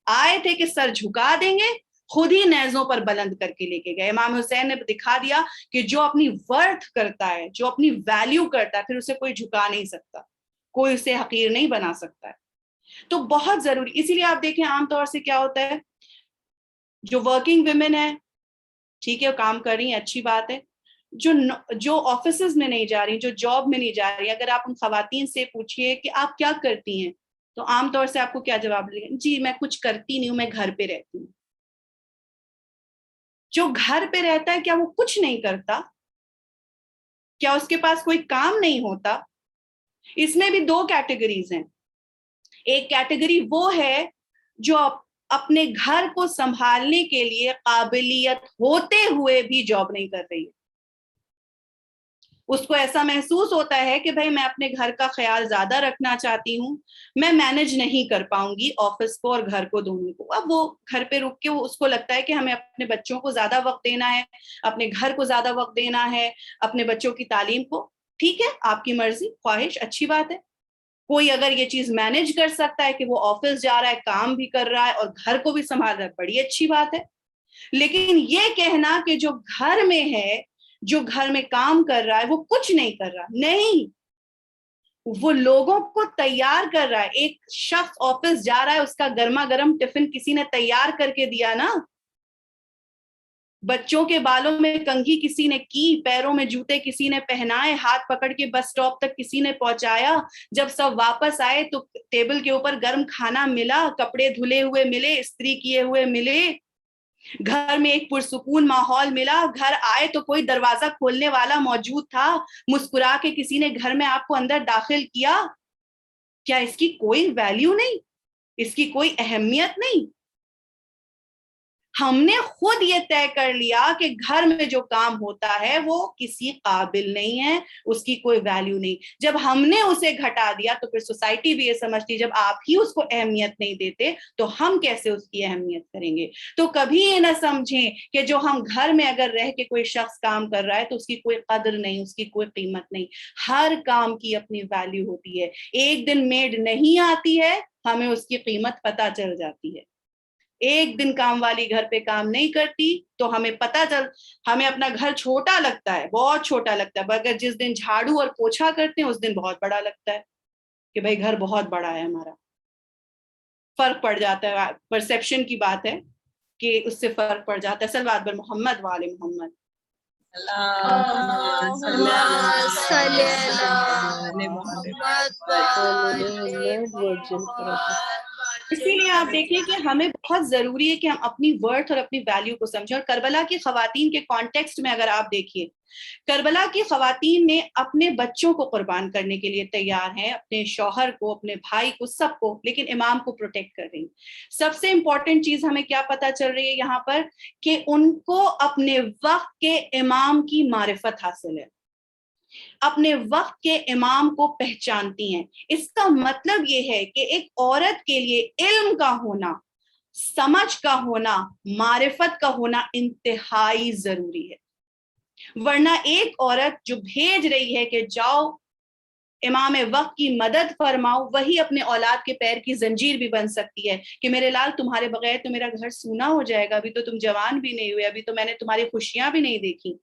آئے تھے کہ سر جھکا دیں گے, خود ہی نیزوں پر بلند کر کے لے کے گئے. امام حسین نے دکھا دیا کہ جو اپنی ورتھ کرتا ہے, جو اپنی ویلیو کرتا ہے, پھر اسے کوئی جھکا نہیں سکتا, کوئی اسے حقیر نہیں بنا سکتا ہے. تو بہت ضروری, اسی لیے آپ دیکھیں عام طور سے کیا ہوتا ہے, جو ورکنگ ویمن ہے ٹھیک ہے کام کر رہی ہیں اچھی بات ہے, جو آفیسز میں نہیں جا رہی, جو جاب میں نہیں جا رہی, اگر آپ ان خواتین سے پوچھیے کہ آپ کیا کرتی ہیں تو عام طور سے آپ کو کیا جواب ملے گا, جی میں کچھ کرتی نہیں ہوں, میں گھر پہ رہتی ہوں. جو گھر پہ رہتا ہے کیا وہ کچھ نہیں کرتا؟ کیا اس کے پاس کوئی کام نہیں ہوتا؟ اس میں بھی دو کیٹیگریز ہیں. ایک کیٹیگری وہ ہے جو اپنے گھر کو سنبھالنے کے لیے قابلیت ہوتے ہوئے بھی جاب نہیں کر رہی ہے. اس کو ایسا محسوس ہوتا ہے کہ بھائی میں اپنے گھر کا خیال زیادہ رکھنا چاہتی ہوں, میں مینج نہیں کر پاؤں گی آفس کو اور گھر کو دونوں کو. اب وہ گھر پہ رک کے اس کو لگتا ہے کہ ہمیں اپنے بچوں کو زیادہ وقت دینا ہے, اپنے گھر کو زیادہ وقت دینا ہے, اپنے بچوں کی تعلیم کو. ٹھیک ہے, آپ کی مرضی, خواہش, اچھی بات ہے. کوئی اگر یہ چیز مینج کر سکتا ہے کہ وہ آفس جا رہا ہے, کام بھی کر رہا ہے اور گھر کو بھی سنبھال رہا ہے, بڑی اچھی بات ہے. لیکن یہ کہنا کہ جو گھر میں ہے, جو گھر میں کام کر رہا ہے وہ کچھ نہیں کر رہا, نہیں, وہ لوگوں کو تیار کر رہا ہے. ایک شخص آفس جا رہا ہے, اس کا گرما گرم ٹفن کسی نے تیار کر کے دیا نا, بچوں کے بالوں میں کنگھی کسی نے کی, پیروں میں جوتے کسی نے پہنائے, ہاتھ پکڑ کے بس اسٹاپ تک کسی نے پہنچایا, جب سب واپس آئے تو ٹیبل کے اوپر گرم کھانا ملا, کپڑے دھلے ہوئے ملے, استری کیے ہوئے ملے, گھر میں ایک پرسکون ماحول ملا. گھر آئے تو کوئی دروازہ کھولنے والا موجود تھا, مسکرا کے کسی نے گھر میں آپ کو اندر داخل کیا. کیا اس کی کوئی ویلیو نہیں, اس کی کوئی اہمیت نہیں؟ ہم نے خود یہ طے کر لیا کہ گھر میں جو کام ہوتا ہے وہ کسی قابل نہیں ہے, اس کی کوئی ویلیو نہیں. جب ہم نے اسے گھٹا دیا تو پھر سوسائٹی بھی یہ سمجھتی جب آپ ہی اس کو اہمیت نہیں دیتے تو ہم کیسے اس کی اہمیت کریں گے. تو کبھی یہ نہ سمجھیں کہ جو ہم گھر میں اگر رہ کے کوئی شخص کام کر رہا ہے تو اس کی کوئی قدر نہیں, اس کی کوئی قیمت نہیں. ہر کام کی اپنی ویلیو ہوتی ہے. ایک دن میڈ نہیں آتی ہے, ہمیں اس کی قیمت پتہ چل جاتی ہے. ایک دن کام والی گھر پہ کام نہیں کرتی تو ہمیں ہمیں اپنا گھر چھوٹا لگتا ہے, بہت چھوٹا لگتا ہے, مگر جس دن جھاڑو اور پوچھا کرتے ہیں اس دن بہت بڑا لگتا ہے کہ بھائی گھر بہت بڑا ہے ہمارا. فرق پڑ جاتا ہے, پرسیپشن کی بات ہے کہ اس سے فرق پڑ جاتا ہے. صلوات بر محمد وآل محمد. اسی لیے آپ دیکھیں کہ ہمیں بہت ضروری ہے کہ ہم اپنی ورتھ اور اپنی ویلیو کو سمجھیں. اور کربلا کی خواتین کے کانٹیکسٹ میں اگر آپ دیکھیے, کربلا کی خواتین نے اپنے بچوں کو قربان کرنے کے لیے تیار ہیں, اپنے شوہر کو, اپنے بھائی کو, سب کو, لیکن امام کو پروٹیکٹ کر رہی ہیں. سب سے امپورٹنٹ چیز ہمیں کیا پتہ چل رہی ہے یہاں پر, کہ ان کو اپنے وقت کے امام کی معرفت حاصل ہے, اپنے وقت کے امام کو پہچانتی ہیں. اس کا مطلب یہ ہے کہ ایک عورت کے لیے علم کا ہونا, سمجھ کا ہونا, معرفت کا ہونا انتہائی ضروری ہے. ورنہ ایک عورت جو بھیج رہی ہے کہ جاؤ امام وقت کی مدد فرماؤ, وہی اپنے اولاد کے پیر کی زنجیر بھی بن سکتی ہے کہ میرے لال تمہارے بغیر تو میرا گھر سونا ہو جائے گا, ابھی تو تم جوان بھی نہیں ہوئے, ابھی تو میں نے تمہاری خوشیاں بھی نہیں دیکھی.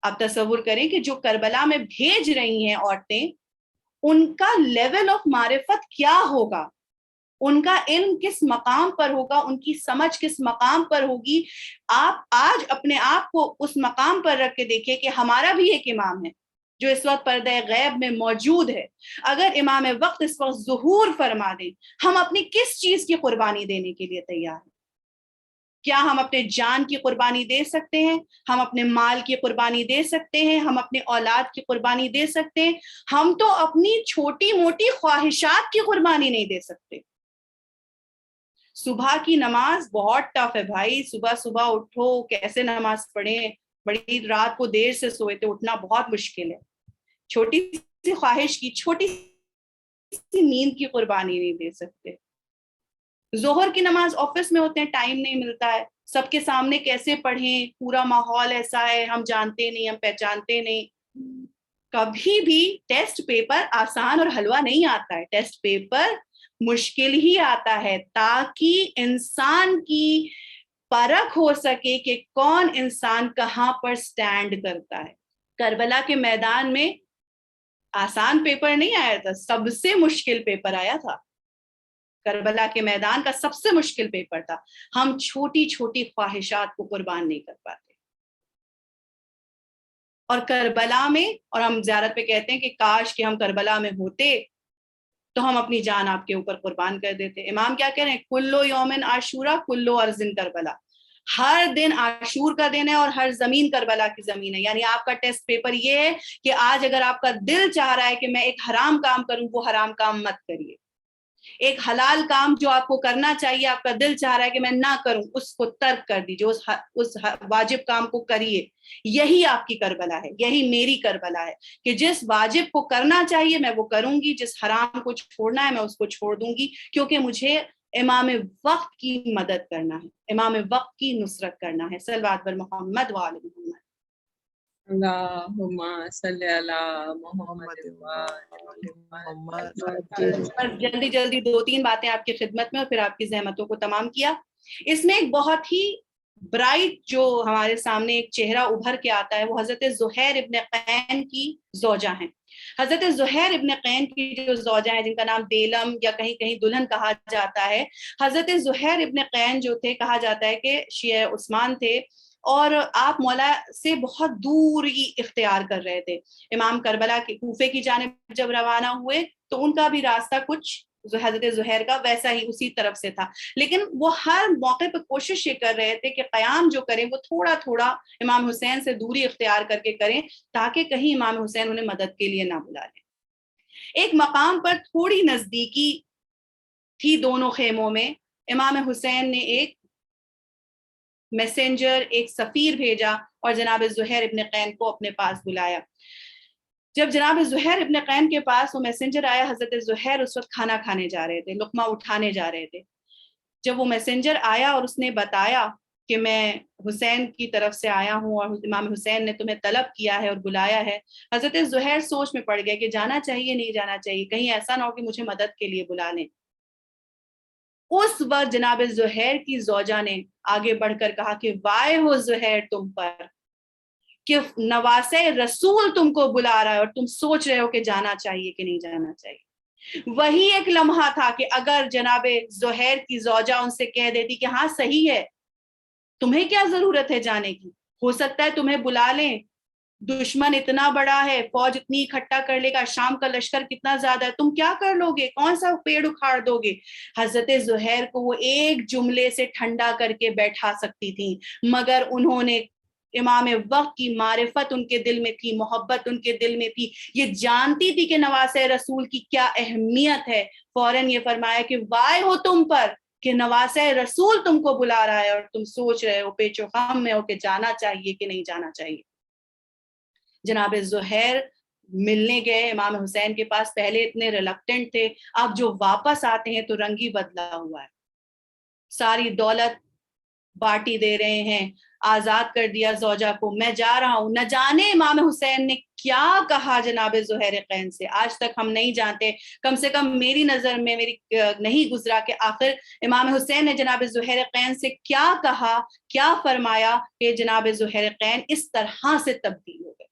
آپ تصور کریں کہ جو کربلا میں بھیج رہی ہیں عورتیں, ان کا لیول آف معرفت کیا ہوگا, ان کا علم کس مقام پر ہوگا, ان کی سمجھ کس مقام پر ہوگی. آپ آج اپنے آپ کو اس مقام پر رکھ کے دیکھیں کہ ہمارا بھی ایک امام ہے جو اس وقت پردہ غیب میں موجود ہے. اگر امام وقت اس وقت ظہور فرما دیں, ہم اپنی کس چیز کی قربانی دینے کے لیے تیار ہیں؟ کیا ہم اپنے جان کی قربانی دے سکتے ہیں, ہم اپنے مال کی قربانی دے سکتے ہیں, ہم اپنے اولاد کی قربانی دے سکتے ہیں. ہم تو اپنی چھوٹی موٹی خواہشات کی قربانی نہیں دے سکتے. صبح کی نماز بہت ٹف ہے بھائی. صبح صبح اٹھو, کیسے نماز پڑھیں, بڑی رات کو دیر سے سوئے تھے, اٹھنا بہت مشکل ہے. چھوٹی سی خواہش کی, چھوٹی سی نیند کی قربانی نہیں دے سکتے. ظہر کی نماز آفس میں ہوتے ہیں, ٹائم نہیں ملتا ہے, سب کے سامنے کیسے پڑھیں, پورا ماحول ایسا ہے, ہم جانتے نہیں, ہم پہچانتے نہیں. کبھی بھی ٹیسٹ پیپر آسان اور حلوہ نہیں آتا ہے, ٹیسٹ پیپر مشکل ہی آتا ہے تاکہ انسان کی پرکھ ہو سکے کہ کون انسان کہاں پر سٹینڈ کرتا ہے. کربلا کے میدان میں آسان پیپر نہیں آیا تھا, سب سے مشکل پیپر آیا تھا. کربلا کے میدان کا سب سے مشکل پیپر تھا. ہم چھوٹی چھوٹی خواہشات کو قربان نہیں کر پاتے. اور کربلا میں, اور ہم زیارت پہ کہتے ہیں کہ کاش کہ ہم کربلا میں ہوتے تو ہم اپنی جان آپ کے اوپر قربان کر دیتے. امام کیا کہہ رہے ہیں, کلو یومن عاشورا کلو ارضن کربلا, ہر دن عاشور کا دن ہے اور ہر زمین کربلا کی زمین ہے. یعنی آپ کا ٹیسٹ پیپر یہ ہے کہ آج اگر آپ کا دل چاہ رہا ہے کہ میں ایک حرام کام کروں, وہ حرام کام مت کریے. ایک حلال کام جو آپ کو کرنا چاہیے, آپ کا دل چاہ رہا ہے کہ میں نہ کروں, اس کو ترک کر دیجیے, اس واجب کام کو کریے. یہی آپ کی کربلا ہے, یہی میری کربلا ہے کہ جس واجب کو کرنا چاہیے میں وہ کروں گی, جس حرام کو چھوڑنا ہے میں اس کو چھوڑ دوں گی, کیونکہ مجھے امام وقت کی مدد کرنا ہے, امام وقت کی نصرت کرنا ہے. صلوات بر محمد وآل محمد. اللہم صلی علی محمد بس جلدی جلدی 2-3 باتیں آپ کی خدمت میں اور پھر آپ کی زحمتوں کو تمام کیا. اس میں ایک بہت ہی برائٹ جو ہمارے سامنے ایک چہرہ ابھر کے آتا ہے, وہ حضرت زہیر ابن قین کی زوجہ ہیں. حضرت زہیر ابن قین کی جو زوجہ ہیں, جن کا نام دیلم یا کہیں کہیں دلہن کہا جاتا ہے, حضرت زہیر ابن قین جو تھے, کہا جاتا ہے کہ شیعہ عثمان تھے اور آپ مولا سے بہت دور ہی اختیار کر رہے تھے. امام کربلا کے کوفے کی جانب جب روانہ ہوئے تو ان کا بھی راستہ کچھ حضرت زہیر کا ویسا ہی اسی طرف سے تھا, لیکن وہ ہر موقع پہ کوشش یہ کر رہے تھے کہ قیام جو کریں وہ تھوڑا تھوڑا امام حسین سے دوری اختیار کر کے کریں تاکہ کہیں امام حسین انہیں مدد کے لیے نہ بلا لیں. ایک مقام پر تھوڑی نزدیکی تھی دونوں خیموں میں, امام حسین نے ایک میسنجر, ایک سفیر بھیجا اور جناب زہیر ابن قین کو اپنے پاس بلایا. جب جناب زہیر ابن قین کے پاس وہ میسنجر آیا, حضرت زہیر اس وقت کھانا کھانے جا رہے تھے, لقمہ اٹھانے جا رہے تھے. جب وہ میسنجر آیا اور اس نے بتایا کہ میں حسین کی طرف سے آیا ہوں اور امام حسین نے تمہیں طلب کیا ہے اور بلایا ہے, حضرت زہیر سوچ میں پڑ گئے کہ جانا چاہیے نہیں جانا چاہیے, کہیں ایسا نہ ہو کہ مجھے مدد کے لیے بلا لیں. اس وقت جناب زہیر کی زوجہ نے آگے بڑھ کر کہا کہ وائے ہو زہیر تم پر کہ نواسے رسول تم کو بلا رہا ہے اور تم سوچ رہے ہو کہ جانا چاہیے کہ نہیں جانا چاہیے. وہی ایک لمحہ تھا کہ اگر جناب زہیر کی زوجہ ان سے کہہ دیتی کہ ہاں صحیح ہے, تمہیں کیا ضرورت ہے جانے کی, ہو سکتا ہے تمہیں بلا لیں, دشمن اتنا بڑا ہے, فوج اتنی اکٹھا کر لے گا, شام کا لشکر کتنا زیادہ ہے, تم کیا کر لو گے, کون سا پیڑ اکھاڑ دو گے. حضرت زہیر کو وہ ایک جملے سے ٹھنڈا کر کے بیٹھا سکتی تھی, مگر انہوں نے امام وقت کی معرفت ان کے دل میں تھی, محبت ان کے دل میں تھی, یہ جانتی تھی کہ نواسے رسول کی کیا اہمیت ہے. فوراً یہ فرمایا کہ وائے ہو تم پر کہ نواسے رسول تم کو بلا رہا ہے اور تم سوچ رہے ہو, پیچ و خم میں ہو کہ جانا چاہیے کہ نہیں جانا چاہیے. جناب زہیر ملنے گئے امام حسین کے پاس, پہلے اتنے ریلکٹنٹ تھے, اب جو واپس آتے ہیں تو رنگ ہی بدلا ہوا ہے. ساری دولت بانٹی دے رہے ہیں, آزاد کر دیا زوجہ کو, میں جا رہا ہوں. نہ جانے امام حسین نے کیا کہا جناب زہیر قین سے, آج تک ہم نہیں جانتے, کم سے کم میری نظر میں میری نہیں گزرا کہ آخر امام حسین نے جناب زہیر قین سے کیا کہا, کیا فرمایا کہ جناب زہیر قین اس طرح سے تبدیل ہو گئے.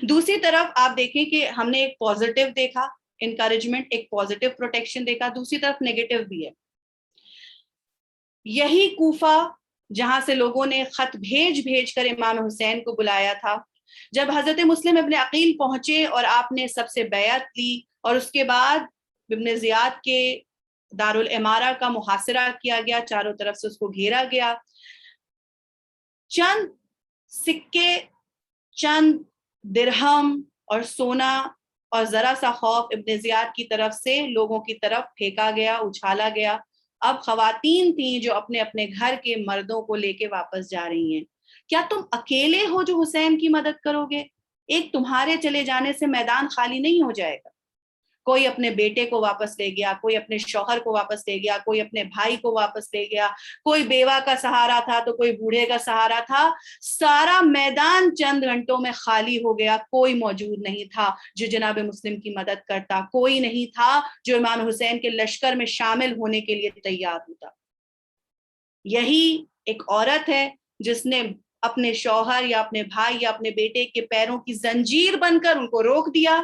دوسری طرف آپ دیکھیں کہ ہم نے ایک پازیٹیو دیکھا, انکریجمنٹ, ایک پازیٹیو پروٹیکشن دیکھا, دوسری طرف نیگیٹو بھی ہے. یہی کوفہ جہاں سے لوگوں نے خط بھیج کر امام حسین کو بلایا تھا, جب حضرت مسلم ابن عقیل پہنچے اور آپ نے سب سے بیعت لی اور اس کے بعد ابن زیاد کے دارالعمارہ کا محاصرہ کیا گیا, چاروں طرف سے اس کو گھیرا گیا. چند سکے, چند درہم اور سونا اور ذرا سا خوف ابن زیاد کی طرف سے لوگوں کی طرف پھینکا گیا, اچھالا گیا. اب خواتین تھیں جو اپنے اپنے گھر کے مردوں کو لے کے واپس جا رہی ہیں. کیا تم اکیلے ہو جو حسین کی مدد کرو گے؟ ایک تمہارے چلے جانے سے میدان خالی نہیں ہو جائے گا. کوئی اپنے بیٹے کو واپس لے گیا, کوئی اپنے شوہر کو واپس لے گیا, کوئی اپنے بھائی کو واپس لے گیا, کوئی بیوہ کا سہارا تھا تو کوئی بوڑھے کا سہارا تھا. سارا میدان چند گھنٹوں میں خالی ہو گیا. کوئی موجود نہیں تھا جو جناب مسلم کی مدد کرتا, کوئی نہیں تھا جو امام حسین کے لشکر میں شامل ہونے کے لیے تیار ہوتا. یہی ایک عورت ہے جس نے اپنے شوہر یا اپنے بھائی یا اپنے بیٹے کے پیروں کی زنجیر بن کر ان کو روک دیا.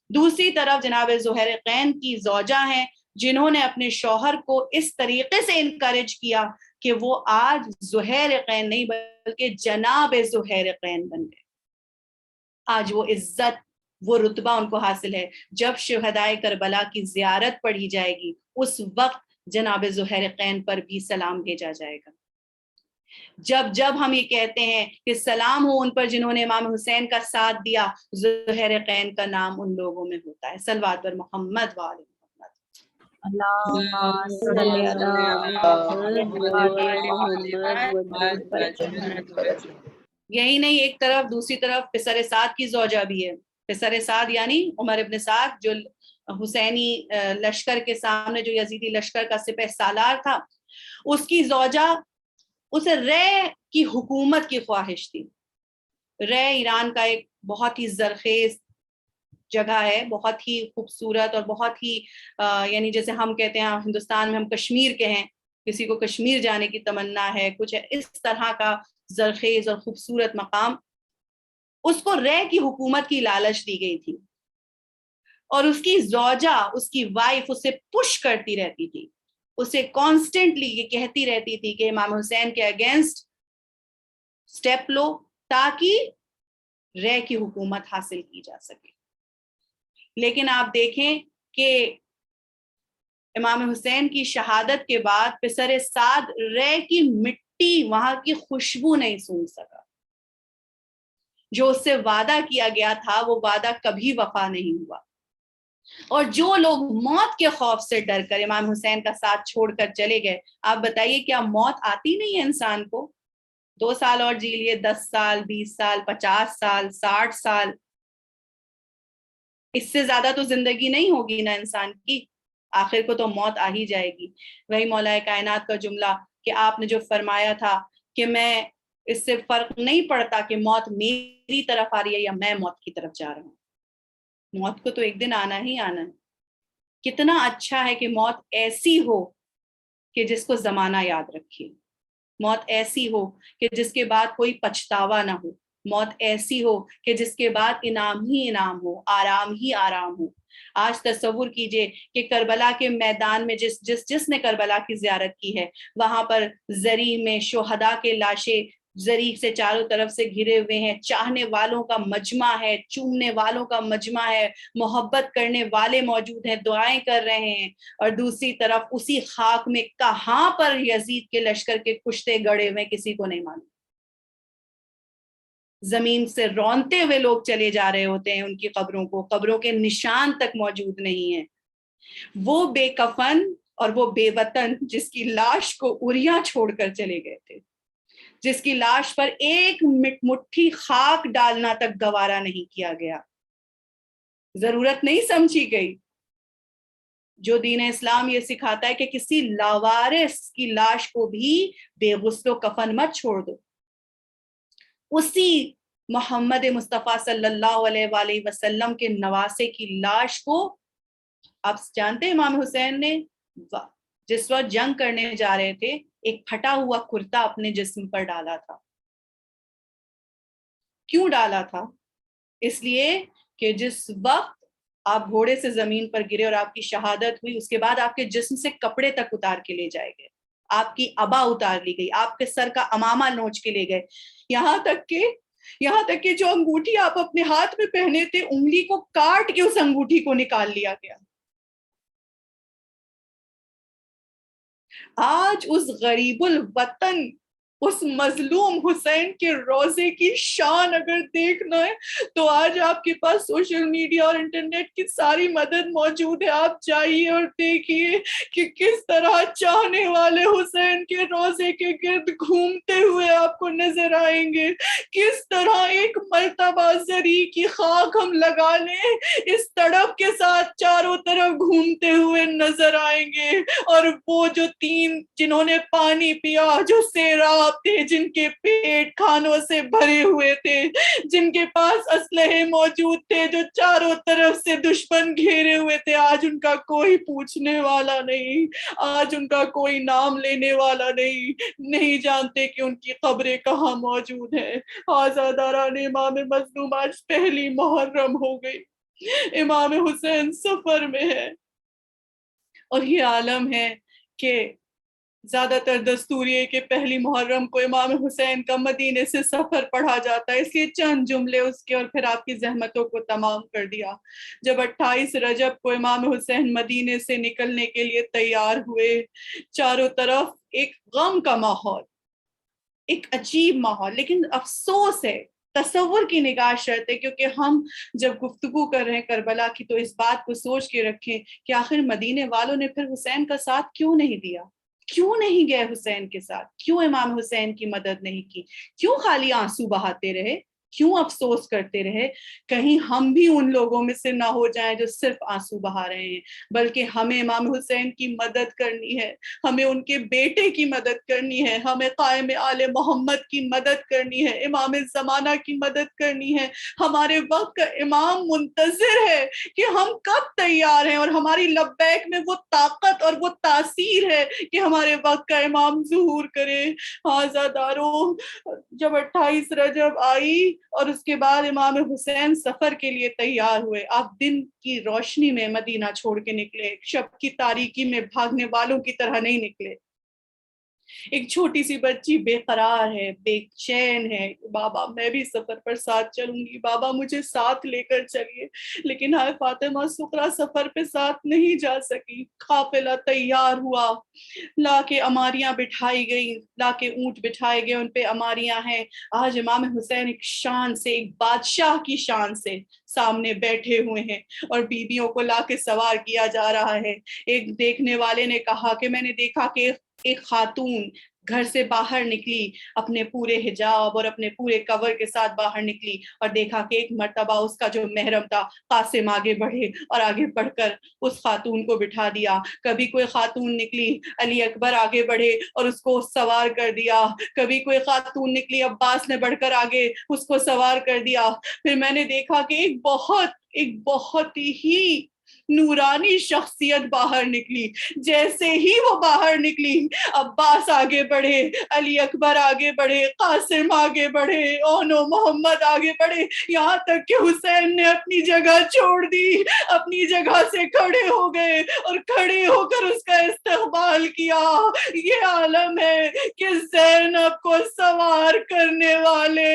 دوسری طرف جناب زہیرقین کی زوجہ ہیں جنہوں نے اپنے شوہر کو اس طریقے سے انکریج کیا کہ وہ آج زہیرقین نہیں بلکہ جناب زہیرقین بن گئے. آج وہ عزت, وہ رتبہ ان کو حاصل ہے. جب شہدائے کربلا کی زیارت پڑھی جائے گی اس وقت جناب زہیرقین پر بھی سلام بھیجا جائے گا. جب ہم یہ کہتے ہیں کہ سلام ہو ان پر جنہوں نے امام حسین کا ساتھ دیا, زہیرقین کا نام ان لوگوں میں ہوتا ہے. صلوات پر محمد وآل محمد. اللہم صلی علی. یہی نہیں, ایک طرف دوسری طرف پسر سعد کی زوجہ بھی ہے. پسر سعد یعنی عمر ابن سعد جو حسینی لشکر کے سامنے, جو یزیدی لشکر کا سپہ سالار تھا, اس کی زوجہ, اسے رے کی حکومت کی خواہش تھی. رے ایران کا ایک بہت ہی زرخیز جگہ ہے, بہت ہی خوبصورت اور بہت ہی یعنی جیسے ہم کہتے ہیں ہندوستان میں ہم کشمیر کے ہیں, کسی کو کشمیر جانے کی تمنا ہے, کچھ اس طرح کا زرخیز اور خوبصورت مقام. اس کو رے کی حکومت کی لالچ دی گئی تھی اور اس کی زوجہ, اس کی وائف اسے پش کرتی رہتی تھی, اسے کانسٹنٹلی یہ کہتی رہتی تھی کہ امام حسین کے اگینسٹ سٹیپ لو تاکہ رے کی حکومت حاصل کی جا سکے. لیکن آپ دیکھیں کہ امام حسین کی شہادت کے بعد پسر سعد رے کی مٹی, وہاں کی خوشبو نہیں سونگھ سکا. جو اس سے وعدہ کیا گیا تھا وہ وعدہ کبھی وفا نہیں ہوا. اور جو لوگ موت کے خوف سے ڈر کر امام حسین کا ساتھ چھوڑ کر چلے گئے, آپ بتائیے کیا موت آتی نہیں ہے انسان کو؟ 2 سال اور جی لیے, 10 سال, 20 سال, 50 سال, 60 سال, اس سے زیادہ تو زندگی نہیں ہوگی نا انسان کی, آخر کو تو موت آ ہی جائے گی. وہی مولا کائنات کا جملہ کہ آپ نے جو فرمایا تھا کہ میں, اس سے فرق نہیں پڑتا کہ موت میری طرف آ رہی ہے یا میں موت کی طرف جا رہا ہوں, موت کو تو ایک دن آنا ہی آنا ہے. کتنا اچھا ہے کہ موت ایسی ہو کہ جس کو زمانہ یاد رکھے, موت ایسی ہو کہ جس کے بعد کوئی پچھتاوا نہ ہو, موت ایسی ہو کہ جس کے بعد انعام ہی انعام ہو, آرام ہی آرام ہو. آج تصور کیجئے کہ کربلا کے میدان میں جس نے کربلا کی زیارت کی ہے, وہاں پر زری میں شہداء کے لاشیں زری سے چاروں طرف سے گھرے ہوئے ہیں, چاہنے والوں کا مجمع ہے, چومنے والوں کا مجمع ہے, محبت کرنے والے موجود ہیں, دعائیں کر رہے ہیں, اور دوسری طرف اسی خاک میں کہاں پر یزید کے لشکر کے کشتے گڑے ہوئے کسی کو نہیں معلوم. زمین سے رونتے ہوئے لوگ چلے جا رہے ہوتے ہیں ان کی قبروں کو, قبروں کے نشان تک موجود نہیں ہیں. وہ بے کفن اور وہ بے وطن جس کی لاش کو اریاں چھوڑ کر چلے گئے تھے, جس کی لاش پر ایک مٹھی خاک ڈالنا تک گوارا نہیں کیا گیا, ضرورت نہیں سمجھی گئی. جو دین اسلام یہ سکھاتا ہے کہ کسی لاوارث کی لاش کو بھی بے غسل و کفن مت چھوڑ دو. اسی محمد مصطفیٰ صلی اللہ علیہ وآلہ وسلم کے نواسے کی لاش کو, آپ جانتے ہیں امام حسین نے جس وقت جنگ کرنے جا رہے تھے ایک پھٹا ہوا کرتا اپنے جسم پر ڈالا تھا. کیوں ڈالا تھا؟ اس لیے کہ جس وقت آپ گھوڑے سے زمین پر گرے اور آپ کی شہادت ہوئی, اس کے بعد آپ کے جسم سے کپڑے تک اتار کے لے جائے گئے, آپ کی عبا اتار لی گئی, آپ کے سر کا امامہ نوچ کے لے گئے, یہاں تک کہ جو انگوٹھی آپ اپنے ہاتھ میں پہنے تھے, انگلی کو کاٹ کے اس انگوٹھی کو نکال لیا گیا. آج اس غریب الوطن, اس مظلوم حسین کے روزے کی شان اگر دیکھنا ہے تو آج آپ کے پاس سوشل میڈیا اور انٹرنیٹ کی ساری مدد موجود ہے. آپ جائیے اور دیکھیے کہ کس طرح چاہنے والے حسین کے روزے کے گرد گھومتے ہوئے آپ کو نظر آئیں گے. کس طرح ایک مرتبہ زری کی خاک ہم لگا لیں اس تڑپ کے ساتھ چاروں طرف گھومتے ہوئے نظر آئیں گے. اور وہ جو تین جنہوں نے پانی پیا، جو سیراب تھے، جن کے پیٹ کھانوں سے بھرے ہوئے تھے، جن کے پاس اسلحے موجود تھے، جو چاروں طرف سے دشمن گھیرے ہوئے تھے، آج ان کا کوئی پوچھنے والا نہیں، آج ان کا کوئی نام لینے والا نہیں جانتے کہ ان کی قبریں کہاں موجود ہیں. آزاداران امام مظلوم، آج پہلی محرم ہو گئی، امام حسین سفر میں ہے، اور یہ عالم ہے کہ زیادہ تر دستور یہ کہ پہلی محرم کو امام حسین کا مدینے سے سفر پڑھا جاتا ہے. اس لیے چند جملے اس کے اور پھر آپ کی زحمتوں کو تمام کر دیا. جب 28 رجب کو امام حسین مدینے سے نکلنے کے لیے تیار ہوئے، چاروں طرف ایک غم کا ماحول، ایک عجیب ماحول، لیکن افسوس ہے، تصور کی نگاہ شرط ہے، کیونکہ ہم جب گفتگو کر رہے ہیں کربلا کی تو اس بات کو سوچ کے رکھیں کہ آخر مدینے والوں نے پھر حسین کا ساتھ کیوں نہیں دیا، کیوں نہیں گئے حسین کے ساتھ، کیوں امام حسین کی مدد نہیں کی، کیوں خالی آنسو بہاتے رہے، کیوں افسوس کرتے رہے. کہیں ہم بھی ان لوگوں میں سے نہ ہو جائیں جو صرف آنسو بہا رہے ہیں، بلکہ ہمیں امام حسین کی مدد کرنی ہے، ہمیں ان کے بیٹے کی مدد کرنی ہے، ہمیں قائم آل محمد کی مدد کرنی ہے، امام زمانہ کی مدد کرنی ہے. ہمارے وقت کا امام منتظر ہے کہ ہم کب تیار ہیں، اور ہماری لبیک میں وہ طاقت اور وہ تاثیر ہے کہ ہمارے وقت کا امام ظہور کرے. آزاداروں، جب 28 رجب آئی اور اس کے بعد امام حسین سفر کے لیے تیار ہوئے، آپ دن کی روشنی میں مدینہ چھوڑ کے نکلے، شب کی تاریکی میں بھاگنے والوں کی طرح نہیں نکلے. ایک چھوٹی سی بچی بے قرار ہے، بے چین ہے، بابا میں بھی سفر پر ساتھ چلوں گی، بابا مجھے ساتھ لے کر چلیے. لیکن ہائے فاطمہ سقرا سفر پہ ساتھ نہیں جا سکی. قافلہ تیار ہوا، لا کے اماریاں بٹھائی گئی، لا کے اونٹ بٹھائے گئے، ان پہ اماریاں ہیں. آج امام حسین ایک شان سے، ایک بادشاہ کی شان سے سامنے بیٹھے ہوئے ہیں، اور بیویوں کو لا کے سوار کیا جا رہا ہے. ایک دیکھنے والے نے کہا کہ میں نے دیکھا کہ ایک خاتون گھر سے باہر نکلی، اپنے پورے حجاب اور اپنے پورے کور کے ساتھ باہر نکلی، اور دیکھا کہ ایک مرتبہ اس کا جو محرم تھا قاسم آگے بڑھے اور آگے بڑھ کر اس خاتون کو بٹھا دیا. کبھی کوئی خاتون نکلی، علی اکبر آگے بڑھے اور اس کو سوار کر دیا. کبھی کوئی خاتون نکلی، عباس نے بڑھ کر آگے اس کو سوار کر دیا. پھر میں نے دیکھا کہ ایک بہت ہی نورانی شخصیت باہر نکلی. جیسے ہی وہ باہر نکلی، عباس آگے بڑھے، علی اکبر آگے بڑھے، قاسم آگے بڑھے، اونو محمد آگے بڑھے، یہاں تک کہ حسین نے اپنی جگہ چھوڑ دی، اپنی جگہ سے کھڑے ہو گئے اور کھڑے ہو کر اس کا استقبال کیا. یہ عالم ہے کہ زینب کو سوار کرنے والے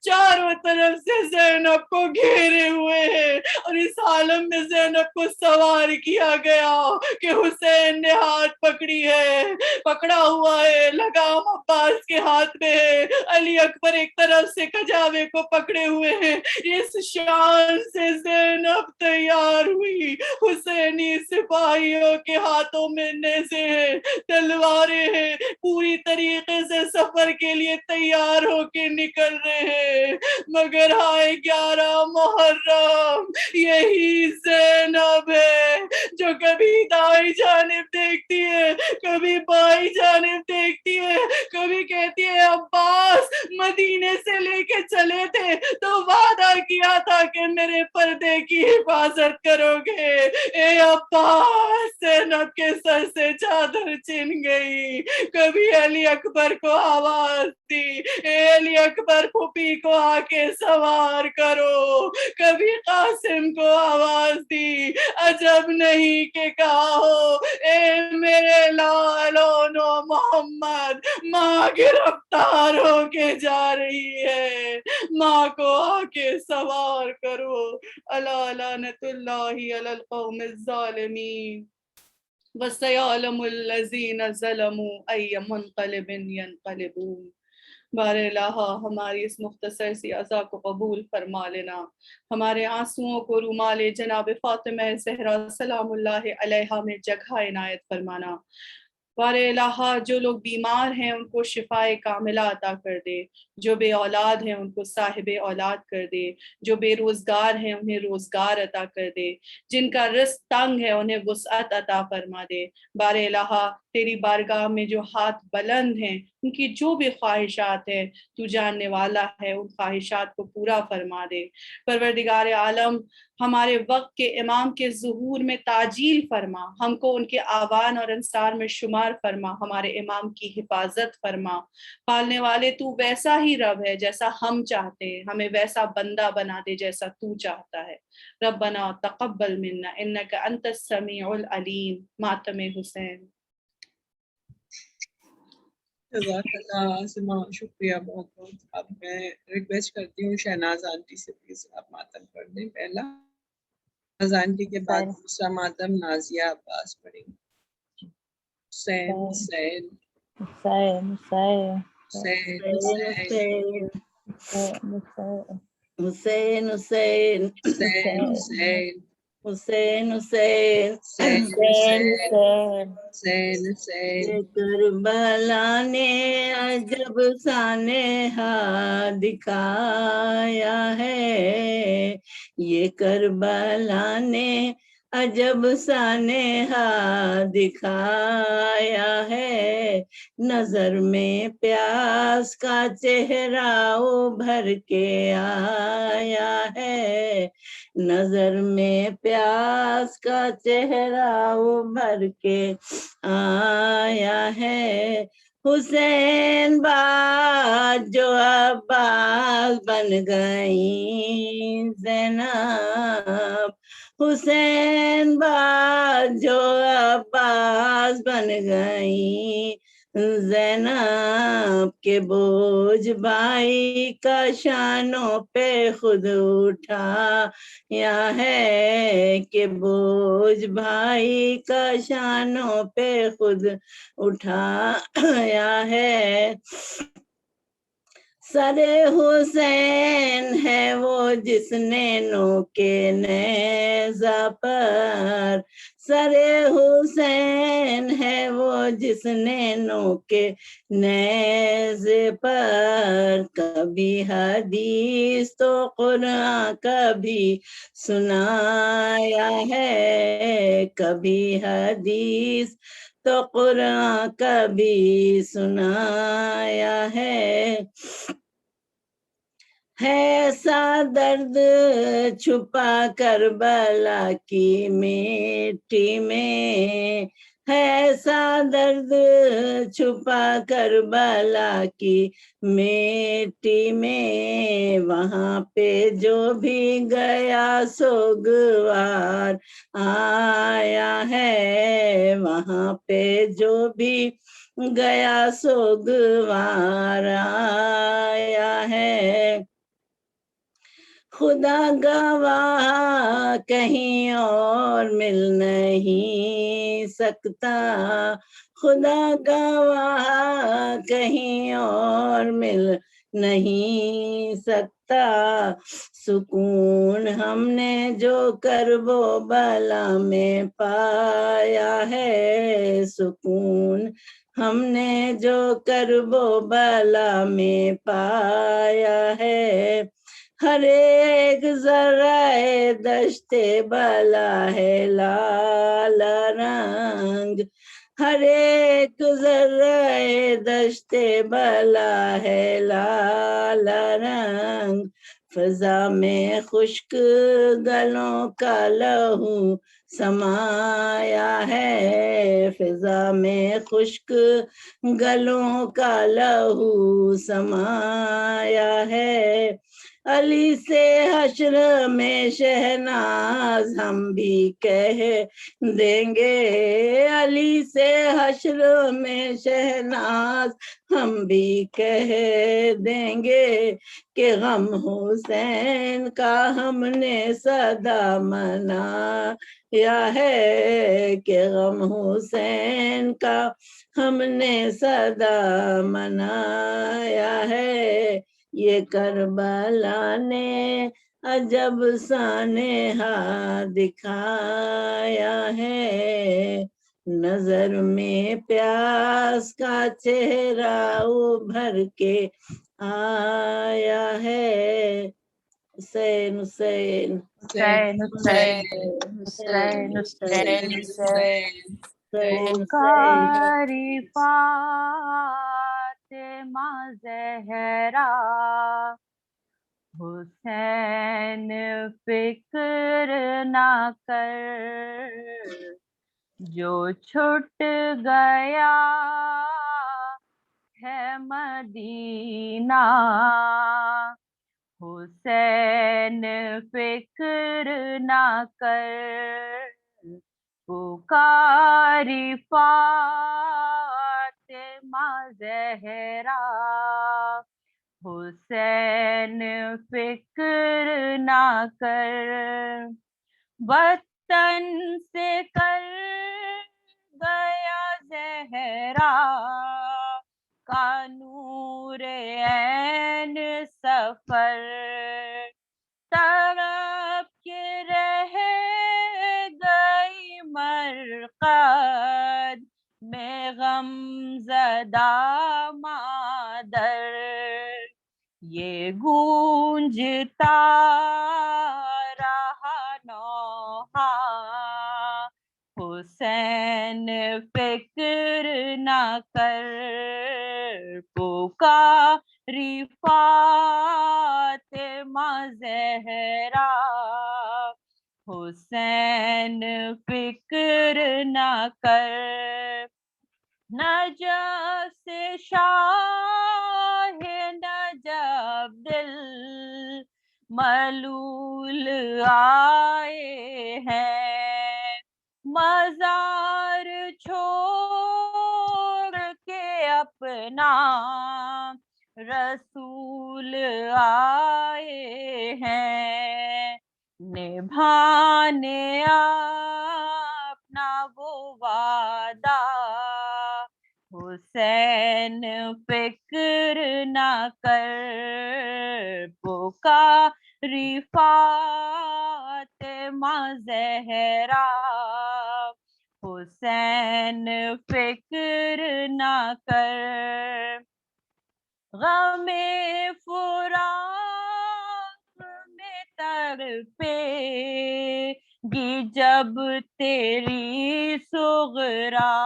چاروں طرف سے زینب کو گھیرے ہوئے ہیں، اور اس عالم میں زینب کو سوار کیا گیا کہ حسین نے ہاتھ پکڑی ہے، پکڑا ہوا ہے، لگام عباس کے ہاتھ میں ہے، علی اکبر ایک طرف سے کجاوے کو پکڑے ہوئے ہیں. اس شان سے زینب تیار ہوئی، حسینی سپاہیوں کے ہاتھوں میں نیزے ہیں، تلواریں ہیں، پوری طریقے سے سفر کے لیے تیار ہو کے نکل رہے ہیں. مگر ہائے 11 محرم، یہی زینب ہے جو کبھی دائیں جانب دیکھتی ہے، کبھی بائیں جانب دیکھتی ہے، کبھی کہتی ہے عباس مدینے سے لے کے چلے تھے تو وعدہ کیا تھا کہ میرے پردے کی حفاظت کرو گے. اے عباس، زینب کے سر سے چادر چھن گئی. کبھی علی اکبر کو آواز دی، اے علی اکبر پھوپھی کو آ کے سوار کرو. کبھی قاسم کو آواز دی، عجب نہیں کہ کہا ہو اے میرے لالونو محمد، ماں گرفتار ہو کے جا رہی ہے، ماں کو آ کے سوار کرو. الا لعنت اللہ علی القوم الظالمین. وَسَيَعْلَمُ الَّذِينَ ظَلَمُوا أَيَّ مُنْقَلِبٍ يَنْقَلِبُونَ۔ بار الہٰ ہماری اس مختصر سی عزا کو قبول فرما لینا، ہمارے آنسوؤں کو رومال جناب فاطمہ زہرا سلام اللہ علیہا میں جگہ عنایت فرمانا۔ بار الہٰ جو لوگ بیمار ہیں ان کو شفاء کاملہ عطا کر دے، جو بے اولاد ہیں ان کو صاحب اولاد کر دے، جو بے روزگار ہیں انہیں روزگار عطا کر دے، جن کا رزق تنگ ہے انہیں وسعت عطا فرما دے۔ بار الہٰ تیری بارگاہ میں جو ہاتھ بلند ہیں ان کی جو بھی خواہشات ہیں تو جاننے والا ہے، ان خواہشات کو پورا فرما دے۔ پروردگار عالم ہمارے وقت کے امام کے ظہور میں تعجیل فرما، ہم کو ان کے آوان اور انصار میں شمار فرما، ہمارے امام کی حفاظت فرما۔ پالنے والے تو ویسا ہی رب ہے جیسا ہم چاہتے ہیں، ہمیں ویسا بندہ بنا دے جیسا تو چاہتا ہے۔ ربنا تقبل منا انک انت السمیع العلیم۔ ماتم حسین۔ جزاک اللہ عاصمہ، شکریہ بہت بہت۔ اب میں ریکویسٹ کرتی ہوں شہناز آنٹی سے پلیز آپ ماتم پڑھ دیں پہلا، شہناز آنٹی کے بعد دوسرا ماتم نازیہ عباس پڑھیں گے۔ حسین حسین حسین حسین حسین حسین حسین حسین حسین حسین حسین حسین حسین حسین حسین حسین کربلا نے عجب سانحہ دکھایا ہے، یہ کربلا نے عجب سانحہ دکھایا ہے، نظر میں پیاس کا چہرہ ابھر کے آیا ہے، نظر میں پیاس کا چہرہ ابھر کے آیا ہے، حسین بات جو عباس بن گئی زینب، حسین بات جو عباس بن گئی زینب کے، بوجھ بھائی کا شانوں پہ خود اٹھایا ہے، کہ بوجھ بھائی کا شانوں پہ خود اٹھایا ہے، سر حسین ہے وہ جس نے نوکے نیزہ پر، سر حسین ہے وہ جس نے نوکے نیزے پر، کبھی حدیث تو قرآن کبھی سنایا ہے، کبھی حدیث تو قرآن کبھی سنایا ہے، ایسا درد چھپا کربلا کی مٹی میں، ایسا درد چھپا کربلا کی مٹی میں، وہاں پہ جو بھی گیا سوگوار آیا ہے، وہاں پہ جو بھی گیا سوگوار آیا ہے، خدا گواہ کہیں اور مل نہیں سکتا، خدا گواہ کہیں اور مل نہیں سکتا، سکون ہم نے جو کرب و بلا میں پایا ہے، سکون ہم نے جو کرب و بلا میں پایا ہے، ہر ایک ذرہ دشت بلا ہے لال رنگ، ہر ایک ذرہ دشت بلا ہے لال رنگ، فضا میں خشک گلوں کا لہو سمایا ہے، فضا میں خشک گلوں کا لہو سمایا ہے، علی سے حشر میں شہناز ہم بھی کہہ دیں گے، علی سے حشر میں شہناز ہم بھی کہہ دیں گے، کہ غم حسین کا ہم نے صدا منایا یا ہے کہ غم حسین کا ہم نے صدا منایا ہے، یہ کربلا نے عجب سانحہ دکھایا ہے، نظر میں پیاس کا چہرہ ابھر کے آیا ہے، حسین حسین حسین حسین حسین حسین حسین پکاری فاطمہ زہرا، حسین فکر نہ کر، جو چھٹ گیا ہے مدینہ، حسین فکر نہ کر، پکاری فاطمہ زہرا، حسین فکر نہ کر، وطن سے کر گیا زہرا کا نور عین سفر، تڑپ کے رہ گئی مرقد میں غم زدہ مادر، یہ گونجتا رہا نوحہ، حسین فکر نہ کر، پکاری فاطمہ زہرا، حسین فکر نہ کر، نجف سے شاہ نجف دل ملول آئے ہیں، مزار چھوڑ کے اپنا رسول آئے ہیں، نبھانے اپنا وہ وعدہ، حسین فکر نہ کر، پکاری فاطمہ زہرا، حسین فکر نہ کر، غم فراق میں تڑپے گی جب تیری صغرا،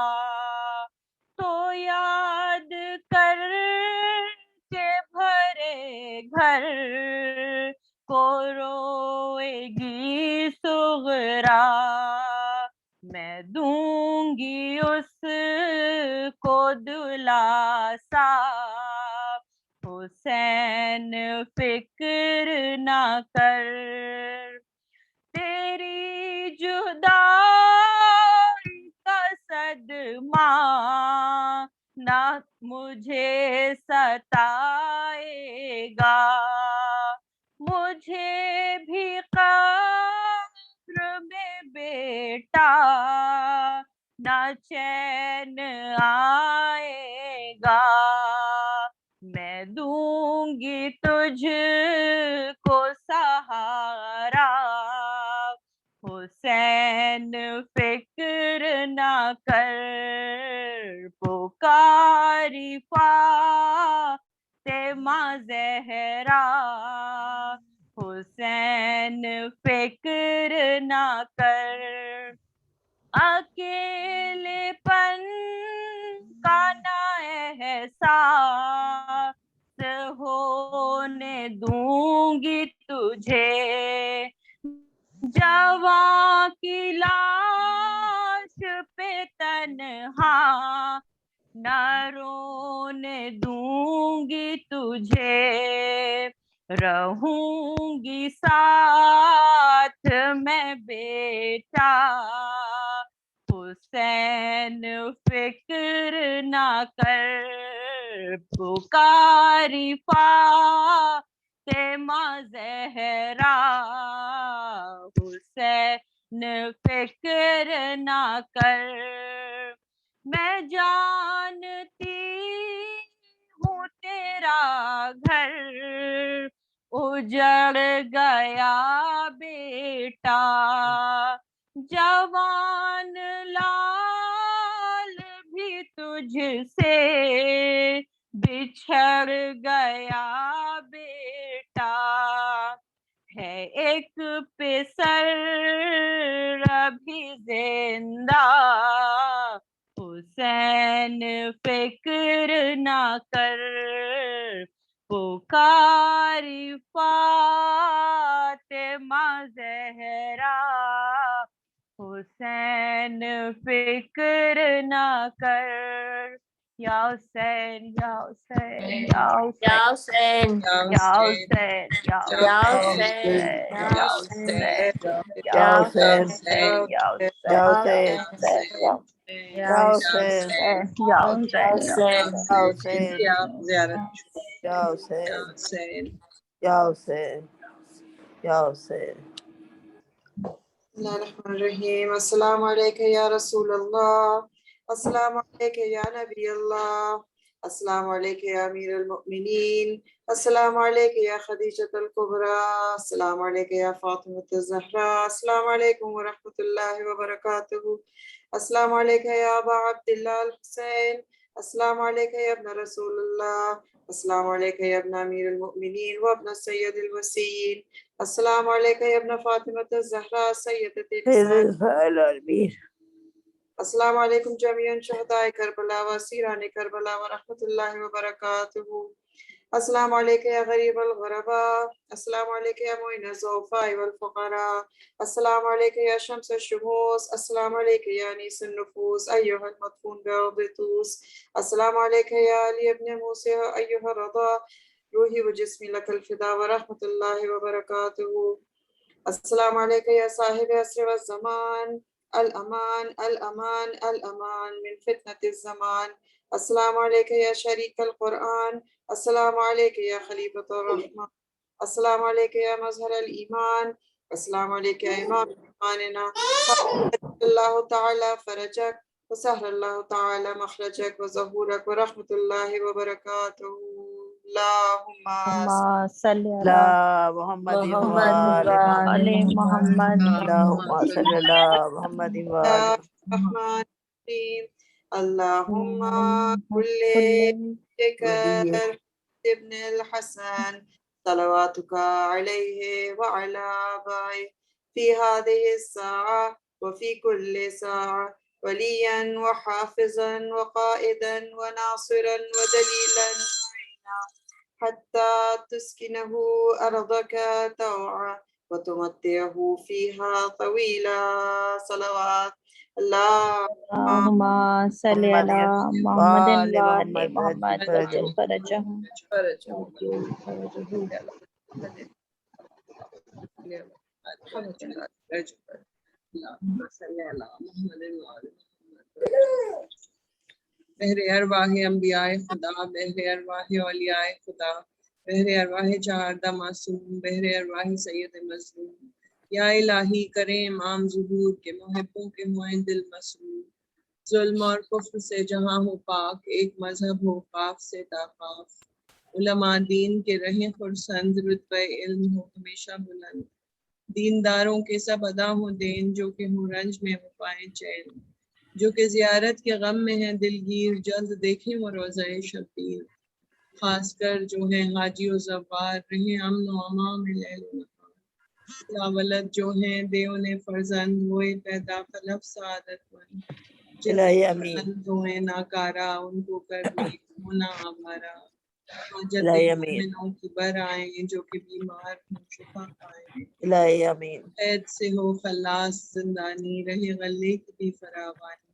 تو یاد کر کے بھرے گھر کو روئے گی صغرا، میں دوں گی اس کو دلاسا، حسین فکر نہ کر، تیری جدائی کا صدمہ نہ مجھے ستائے گا، مجھے بھی قبر میں بیٹا نہ چین آئے گا، میں دوں گی تجھ کو سہارا، حسین فکر نہ کر، پکاری فاطمہ زہرا، حسین فکر نہ کر، اکیلے پن کا نہ احساس ہونے دوں گی تجھے، جواں کی لاش پہ تنہا نہ رونے دوں گی تجھے، رہوں گی ساتھ میں بیٹا، حسین فکر نہ کر، پکاری فاطمہ زہرا، حسین فکر نہ کر، میں جانتی ہوں تیرا گھر اجڑ گیا بیٹا، جوان لال بھی تجھ سے بچھڑ گیا بیٹا، ہے ایک پسر ابھی زندہ، حسین فکر نہ کر، پکاری فاطمہ زہرا، حسین فکر نہ کر، یا حسین یا حسین یا حسین یا حسین یا یا حسین حسین یا یا حسین حسین یا یا حسین حسین یا یا حسین حسین یا یا حسین حسین یا یا حسین حسین ان کی آپ زیارت یا یا حسین حسین. یا حسین یا حسین. بسم اللہ الرحمن الرحیم. السلام علیکم یا رسول اللہ، السلام علیکم یا نبی اللہ، السلام علیکم یا امیر المؤمنین، السلام علیکم یا خدیجۃ الکبریٰ، السلام علیکم یا فاطمہ الزہراء، السلام علیکم ورحمۃ اللہ وبرکاتہ، السلام علیکم یا ابا عبداللہ الحسین، السلام علیکم یا ابن رسول اللہ، السلام علیکم یا ابن امیر المؤمنین و ابن سید الوسیین، السلام علیکم یا ابن فاطمہ الزہراء سیدۃ العالمین. السلام علیکم جمیعاً شہداء کربلا و اسیران کربلا و رحمۃ اللہ وبرکاتہ، السلام علیکم یا غریب الغرباء، السلام علیکم یا معین الضعفاء والفقراء، السلام علیکم یا شمس الشموس، السلام علیکم یا انیس النفوس ایہا المدفون بعرض طوس، السلام علیکم یا علی ابن موسیٰ ایہا الرضا، روحی و جسمی لک الفدا و رحمۃ اللہ وبرکاتہ، السلام علیکم یا صاحب عصر والزمان، الامان الامان الامان من فتنة الزمان، السلام علیکم یا شریک القرآن، السلام علیکم یا خلیفۃ الرحمن، السلام علیکم یا مظہر الایمان، السلام علیکم یا امام ایماننا، اللہ تعالی فرجک وسہل اللہ تعالی مخرجک وظہورک ورحمۃ اللہ وبرکاتہ، اللہم صلی لا علی محمد محمد وآل علی محمد. محمد اللہم صلی اللہ محمد وآل الرحمن الرحیم، اللہم کل کل ذکر ابن الحسن صلواتک علیہ وعلی آبائہ فی هذه الساعة وفی کل ساعة ولیا وحافظا وقائدا وناصرا ودلیلا معینا حتى تسكنه أرضك طوعا وتمتعه فيها طويلا، صلوات اللہم صلی علی محمد وآل محمد وجل فرجہم بہر ارواح انبیاء خدا، بہر ارواح اولیاء خدا، بہر ارواح چہاردہ معصوم، بہر ارواح سید مظلوم، یا الہی کریں امام ظہور کے محبوں کے ہوئیں دل مسرور، ظلم اور کفر سے جہاں ہو پاک، ایک مذہب ہو قاف سے تا قاف، علماء دین کے رہیں خرسند، رتبہ علم ہو ہمیشہ بلند، دینداروں کے سب ادا ہو دین، جو کہ ہوں رنج میں وہ پائیں چین، جو کہ زیارت کے غم میں ہیں دلگیر، جلد دیکھیں وہ روضہ شبیر، خاص کر جو ہیں حاجی و زوار، رہیں امن و امان میں لیل و نہار، یا ولد جو ہیں دے انہیں فرزند، ہوئے پیدا خلف سعادت مند، جن الہی کے امین. بلند ہوئے ناکارہ، ان کو کر نیک ہونا آوارہ، حاجت الہی امین. مومنوں کی بر آئیں، جو کہ بیمار ہوں شفا پائیں، الہی امین. قید سے ہو خلاص زندانی، رہے غلے کی بھی فراوانی،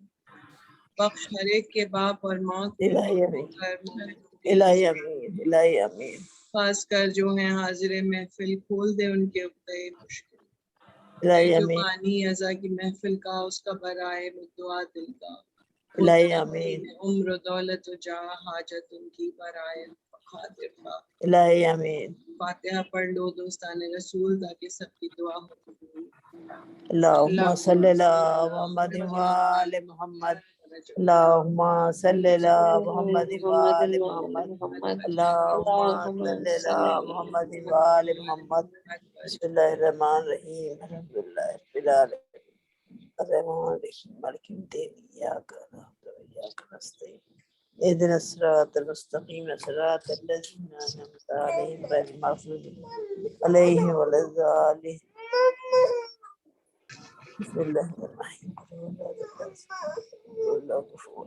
بخش ہر ایک کے باپ اور ماں کو، الہی امین. کر مومنوں کی الہی امین. الہی امین. خاص کر جو ہیں حاضر محفل، کھول دے ان کے عقدۂ مشکل، الہی جو امین. بانی ازا کی محفل کا، اس کا برائے دعا دل کا، الہی امین. عمر و دولت و جاہ، حاجت ان کی برائے خاطر خواہ، الہی امین. فاتحہ پڑھ لو دوستان رسول، تاکہ سب کی دعا ہو قبول۔ اللهم صل على محمد وآل محمد اللهم صل على محمد وآل محمد اللهم صل على محمد وآل محمد بسم الله الرحمن الرحيم الحمد لله رب العالمين الرحمن الرحيم مالك يوم الدين إياك نعبد وإياك نستعين اهدنا الصراط المستقيم صراط الذين أنعمت عليهم غير المغضوب عليهم ولا الضالين بسم الله الرحمن الرحيم الله غفور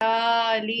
علی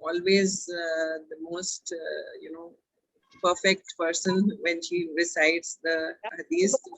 always the most perfect person when she recites the hadith.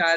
4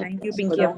Thank you, Pinky.